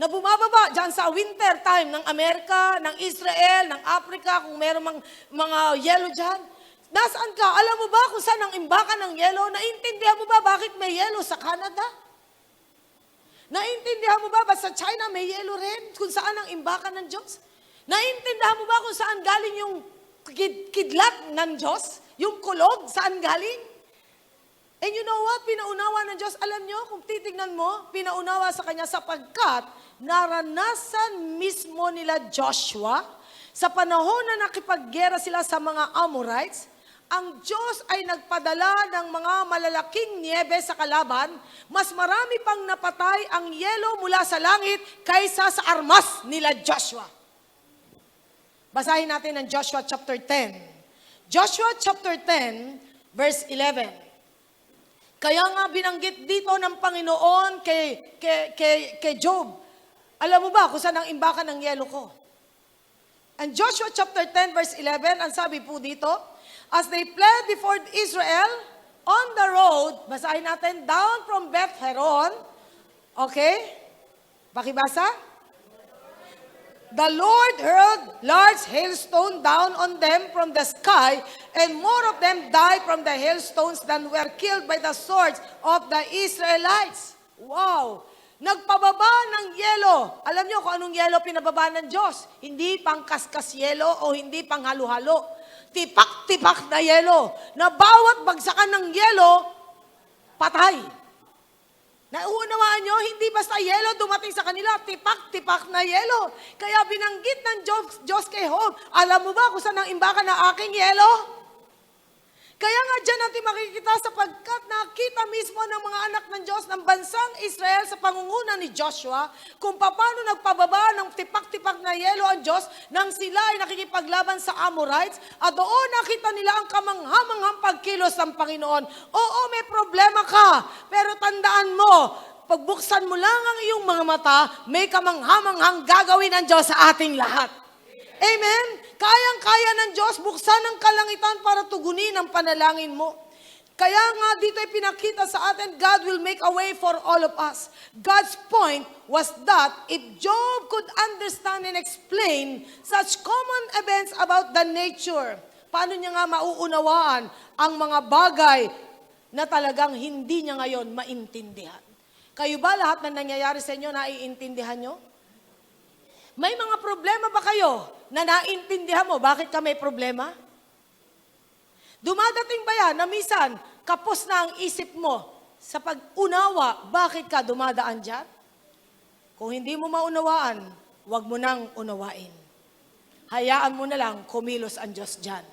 Na bumababa dyan sa winter time ng Amerika, ng Israel, ng Africa, kung meron mga yelo dyan. Nasaan ka? Alam mo ba kung saan ang imbakan ng yelo? Naintindihan mo ba bakit may yelo sa Canada? Naintindihan mo ba sa China may yelo rin? Kung saan ang imbakan ng Diyos? Naintindihan mo ba kung saan galing yung kidlat ng Diyos? Yung kulog, saan galing? And you know what? Pinaunawa ng Diyos. Alam nyo, kung titignan mo, pinaunawa sa Kanya sapagkat naranasan mismo nila Joshua sa panahon na nakipaggera sila sa mga Amorites. Ang Diyos ay nagpadala ng mga malalaking niebe sa kalaban. Mas marami pang napatay ang yelo mula sa langit kaysa sa armas nila Joshua. Basahin natin ang Joshua chapter 10. Joshua chapter 10, verse 11. Kaya nga binanggit dito ng Panginoon kay Job. Alam mo ba kung saan ang imbakan ng yelo ko? And Joshua chapter 10 verse 11, ang sabi po dito, as they fled before Israel on the road, basahin natin, down from Beth Horon, okay? Pakibasa? The Lord hurled large hailstone down on them from the sky, and more of them died from the hailstones than were killed by the swords of the Israelites. Wow! Nagpababa ng yelo. Alam niyo kung anong yelo pinababa ng Diyos? Hindi pang kaskas yelo o hindi pang halo-halo. Tipak-tipak na yelo. Na bawat bagsakan ng yelo, patay. Nauunawaan nyo, hindi basta yelo dumating sa kanila, tipak-tipak na yelo. Kaya binanggit ng Diyos kay Job, alam mo ba kung saan ang imbakan ng aking yelo? Kaya nga dyan natin makikita sapagkat nakita mismo ng mga anak ng Diyos ng bansang Israel sa pangunguna ni Joshua kung paano nagpababa ng tipak-tipak na yelo ang Diyos nang sila ay nakikipaglaban sa Amorites at doon nakita nila ang kamanghamanghang pagkilos ng Panginoon. Oo, may problema ka, pero tandaan mo, pagbuksan mo lang ang iyong mga mata, may kamanghamanghang gagawin ng Diyos sa ating lahat. Amen? Kayang-kaya ng Diyos, buksan ang kalangitan para tugunin ang panalangin mo. Kaya nga dito ay pinakita sa atin, God will make a way for all of us. God's point was that if Job could understand and explain such common events about the nature, paano niya nga mauunawaan ang mga bagay na talagang hindi niya ngayon maintindihan? Kayo ba lahat na nangyayari sa inyo, naiintindihan nyo? May mga problema ba kayo na naintindihan mo? Bakit ka may problema? Dumadating ba yan na minsan, kapos na ang isip mo sa pag-unawa, bakit ka dumadaan dyan? Kung hindi mo maunawaan, huwag mo nang unawain. Hayaan mo na lang kumilos ang Diyos dyan.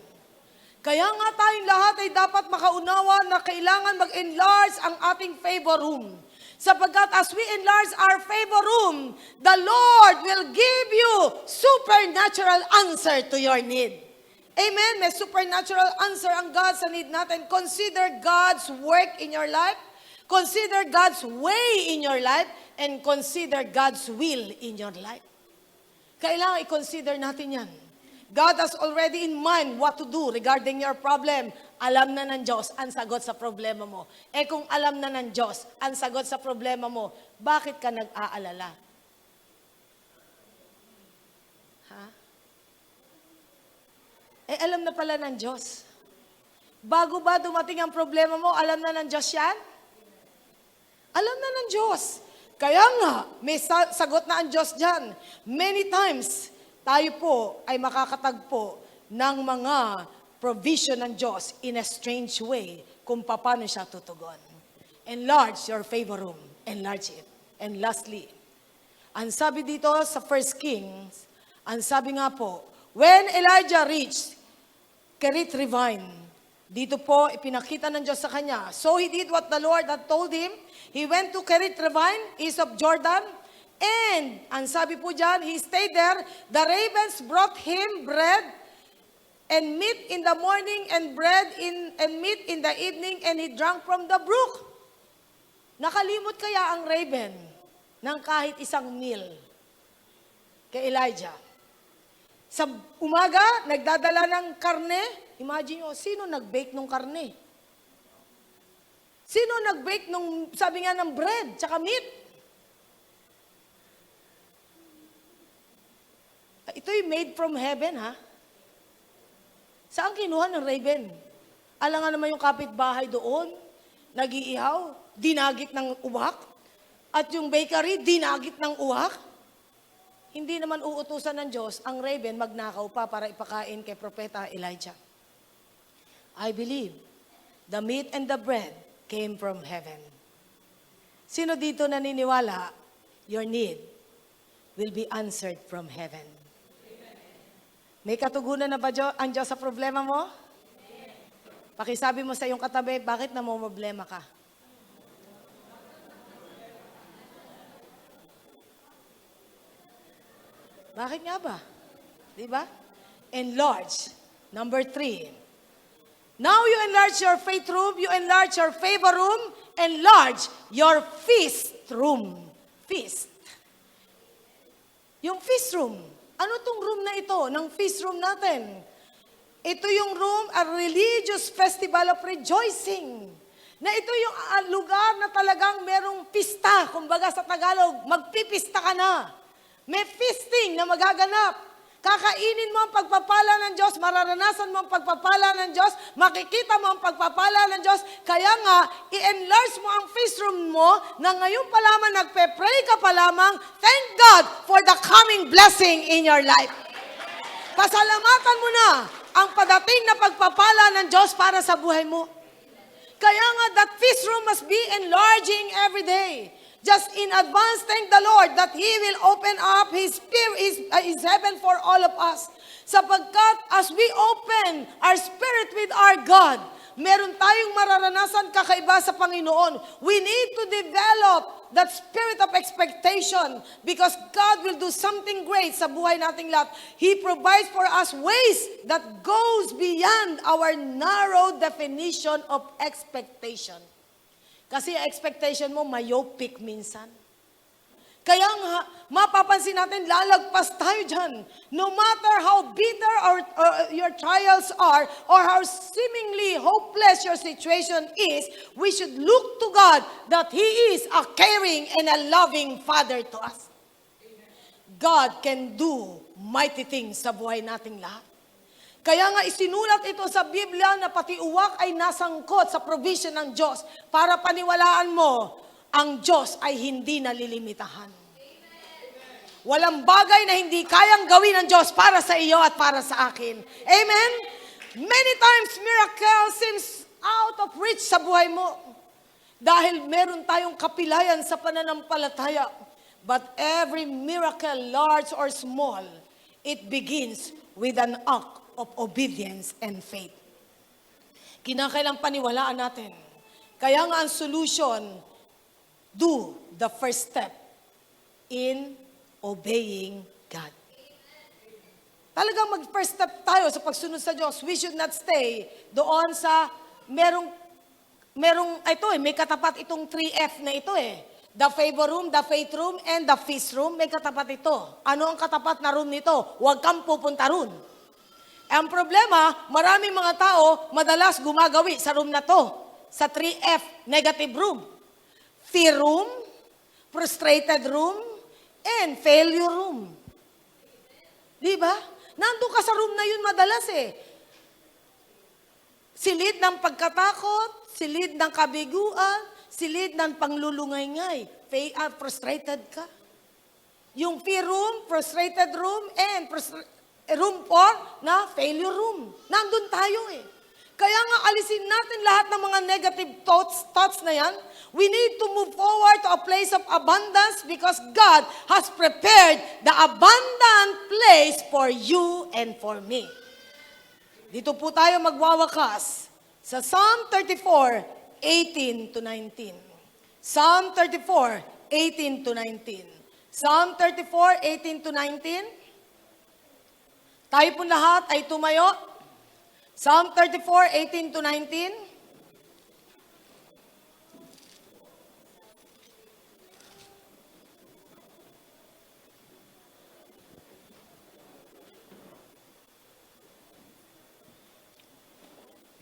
Kaya nga tayong lahat ay dapat makaunawa na kailangan mag-enlarge ang ating favor room. Sapagkat as we enlarge our favor room, the Lord will give you supernatural answer to your need. Amen? May supernatural answer ang God sa need natin. Consider God's work in your life. Consider God's way in your life. And consider God's will in your life. Kailangan i-consider natin yan. God has already in mind what to do regarding your problem. Alam na ng Diyos ang sagot sa problema mo. Eh kung alam na ng Diyos ang sagot sa problema mo, bakit ka nag-aalala? Ha? Eh alam na pala ng Diyos. Bago ba dumating ang problema mo, alam na ng Diyos yan? Alam na ng Diyos. Kaya nga, may sagot na ang Diyos dyan. Many times, tayo po ay makakatagpo ng mga provision ng Diyos in a strange way kung paano siya tutugon. Enlarge your favor room. Enlarge it. And lastly, ang sabi dito sa 1 Kings, ang sabi nga po, when Elijah reached Kerith Revine, dito po ipinakita ng Diyos sa kanya. So he did what the Lord had told him. He went to Kerith Revine, east of Jordan, and, ang sabi po dyan, he stayed there. The ravens brought him bread and meat in the morning and meat in the evening, and he drank from the brook. Nakalimot kaya ang raven ng kahit isang meal kay Elijah? Sa umaga, nagdadala ng karne. Imagine nyo, sino nag-bake ng karne? Sino nag-bake nung, sabi nga, ng bread, tsaka meat? Ito'y made from heaven, ha? Saan kinuha ng raven? Alam nga naman yung kapitbahay doon, nag-iihaw, dinagit ng uwak, at yung bakery, dinagit ng uwak. Hindi naman uutusan ng Diyos ang raven magnakaw pa para ipakain kay Propeta Elijah. I believe the meat and the bread came from heaven. Sino dito naniniwala, your need will be answered from heaven? May katugunan na ba ang Diyos sa problema mo? Pakisabi mo sa iyong katabi, bakit namomroblema ka? Bakit nga ba? Diba? Enlarge. Number 3. Now you enlarge your faith room, you enlarge your favor room, enlarge your feast room. Feast. Yung feast room. Ano tong room na ito, ng feast room natin? Ito yung room, a religious festival of rejoicing. Na ito yung lugar na talagang merong pista. Kumbaga sa Tagalog, magpipista ka na. May feasting na magaganap. Kakainin mo ang pagpapala ng Diyos, mararanasan mo ang pagpapala ng Diyos, makikita mo ang pagpapala ng Diyos. Kaya nga, i-enlarge mo ang feast room mo na ngayon pa lamang, nagpe-pray ka pa lamang, thank God for the coming blessing in your life. Pasalamatan mo na ang padating na pagpapala ng Diyos para sa buhay mo. Kaya nga, that feast room must be enlarging every day. Just in advance, thank the Lord that He will open up His spirit, His heaven for all of us. Sapagkat as we open our spirit with our God, meron tayong mararanasan kakaiba sa Panginoon. We need to develop that spirit of expectation because God will do something great sa buhay nating lahat. He provides for us ways that goes beyond our narrow definition of expectation. Kasi expectation mo myopic minsan. Kaya nga, mapapansin natin, lalagpas tayo dyan. No matter how bitter your trials are, or how seemingly hopeless your situation is, we should look to God that He is a caring and a loving Father to us. God can do mighty things sa buhay nating lahat. Kaya nga isinulat ito sa Biblia na pati uwak ay nasangkot sa provision ng Diyos para paniwalaan mo, ang Diyos ay hindi nalilimitahan. Walang bagay na hindi kayang gawin ng Diyos para sa iyo at para sa akin. Amen? Many times miracle seems out of reach sa buhay mo. Dahil meron tayong kapilayan sa pananampalataya. But every miracle, large or small, it begins with an act of obedience and faith. Kinakailang paniwalaan natin. Kaya nga ang solution, do the first step in obeying God. Talagang mag-first step tayo sa pagsunod sa Diyos. We should not stay doon sa may katapat itong 3F na ito eh. The favor room, the faith room, and the feast room, may katapat ito. Ano ang katapat na room nito? Huwag kang pupunta roon. Ang problema, maraming mga tao madalas gumagawi sa room na to. Sa 3F, negative room. Fear room, frustrated room, and failure room. Di ba? Nandun ka sa room na yun madalas eh. Silid ng pagkatakot, silid ng kabiguan, silid ng panglulungay-ngay. Frustrated ka. Yung fear room, frustrated room, and room 4 na failure room. Nandun tayo eh. Kaya nga alisin natin lahat ng mga negative thoughts na yan. We need to move forward to a place of abundance because God has prepared the abundant place for you and for me. Dito po tayo magwawakas sa Psalm 34:18 to 19. Psalm 34:18 to 19. Psalm 34:18 to 19. Tayo po lahat ay tumayo. Psalm 34:18 to 19.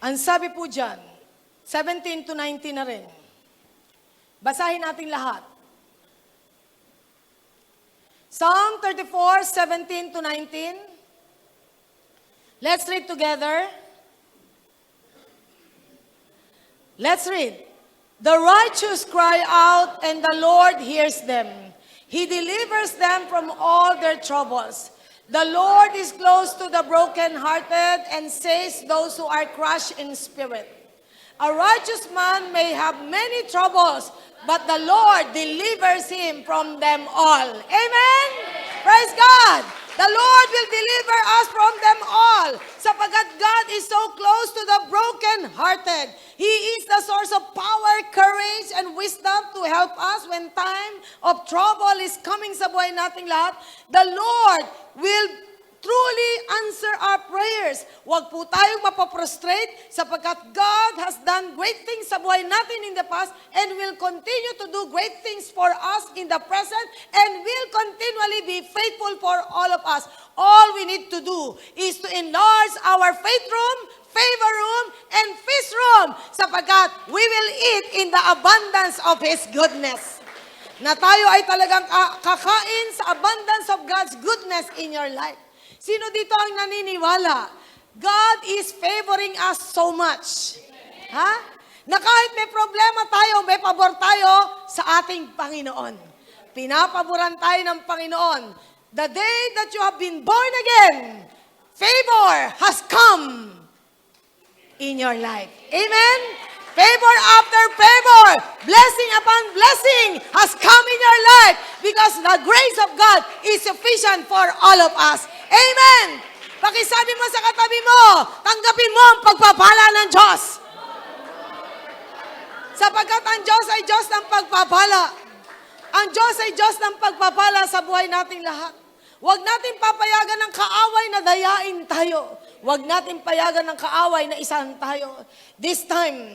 Ang sabi po dyan, 17 to 19 na rin. Basahin natin lahat. Psalm 34:17 to 19. Let's read together. Let's read. The righteous cry out, and the Lord hears them. He delivers them from all their troubles. The Lord is close to the brokenhearted and saves those who are crushed in spirit. A righteous man may have many troubles, but the Lord delivers him from them all. Amen? Praise God! The Lord will deliver us from them all, sapagkat God is so close to the broken-hearted. He is the source of power, courage, and wisdom to help us when time of trouble is coming sa buhay nating lahat. The Lord will truly answer our prayers. Huwag po tayong mapaprostrate sapagkat God has done great things sa buhay natin in the past and will continue to do great things for us in the present and will continually be faithful for all of us. All we need to do is to enlarge our faith room, favor room, and feast room sapagkat we will eat in the abundance of His goodness. Na tayo ay talagang kakain sa abundance of God's goodness in your life. Sino dito ang naniniwala? God is favoring us so much. Ha? Na kahit may problema tayo, may pabor tayo sa ating Panginoon. Pinapaboran tayo ng Panginoon. The day that you have been born again, favor has come in your life. Amen? Favor after favor, blessing upon blessing has come in your life because the grace of God is sufficient for all of us. Amen! Pakisabi mo sa katabi mo, tanggapin mo ang pagpapala ng Diyos. Sapagkat ang Diyos ay Diyos ng pagpapala. Ang Diyos ay Diyos ng pagpapala sa buhay nating lahat. Huwag natin papayagan ng kaaway na dayain tayo. Huwag natin payagan ng kaaway na isahan tayo. This time,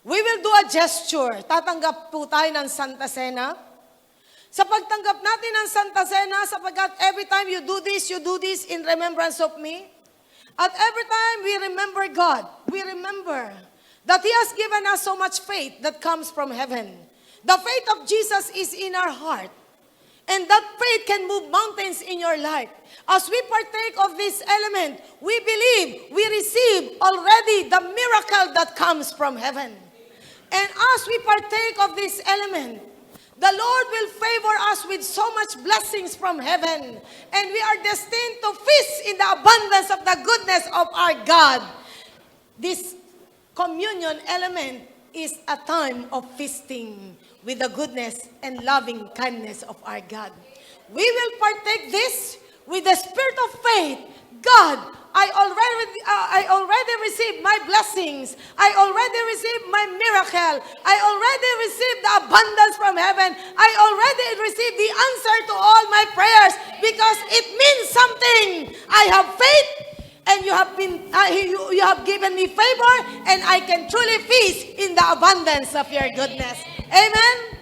we will do a gesture. Tatanggap po tayo ng Santa Cena. Sa pagtanggap natin ng Santa Cena, sapagkat every time you do this in remembrance of me. At every time we remember God, we remember that He has given us so much faith that comes from heaven. The faith of Jesus is in our heart. And that faith can move mountains in your life. As we partake of this element, we believe we receive already the miracle that comes from heaven. And as we partake of this element, the Lord will favor us with so much blessings from heaven. And we are destined to feast in the abundance of the goodness of our God. This communion element is a time of feasting with the goodness and loving kindness of our God. We will partake this with the spirit of faith. God, I already received my blessings. I already received my miracle. I already received the abundance from heaven. I already received the answer to all my prayers because it means something. I have faith and you have given me favor and I can truly feast in the abundance of your goodness. Amen?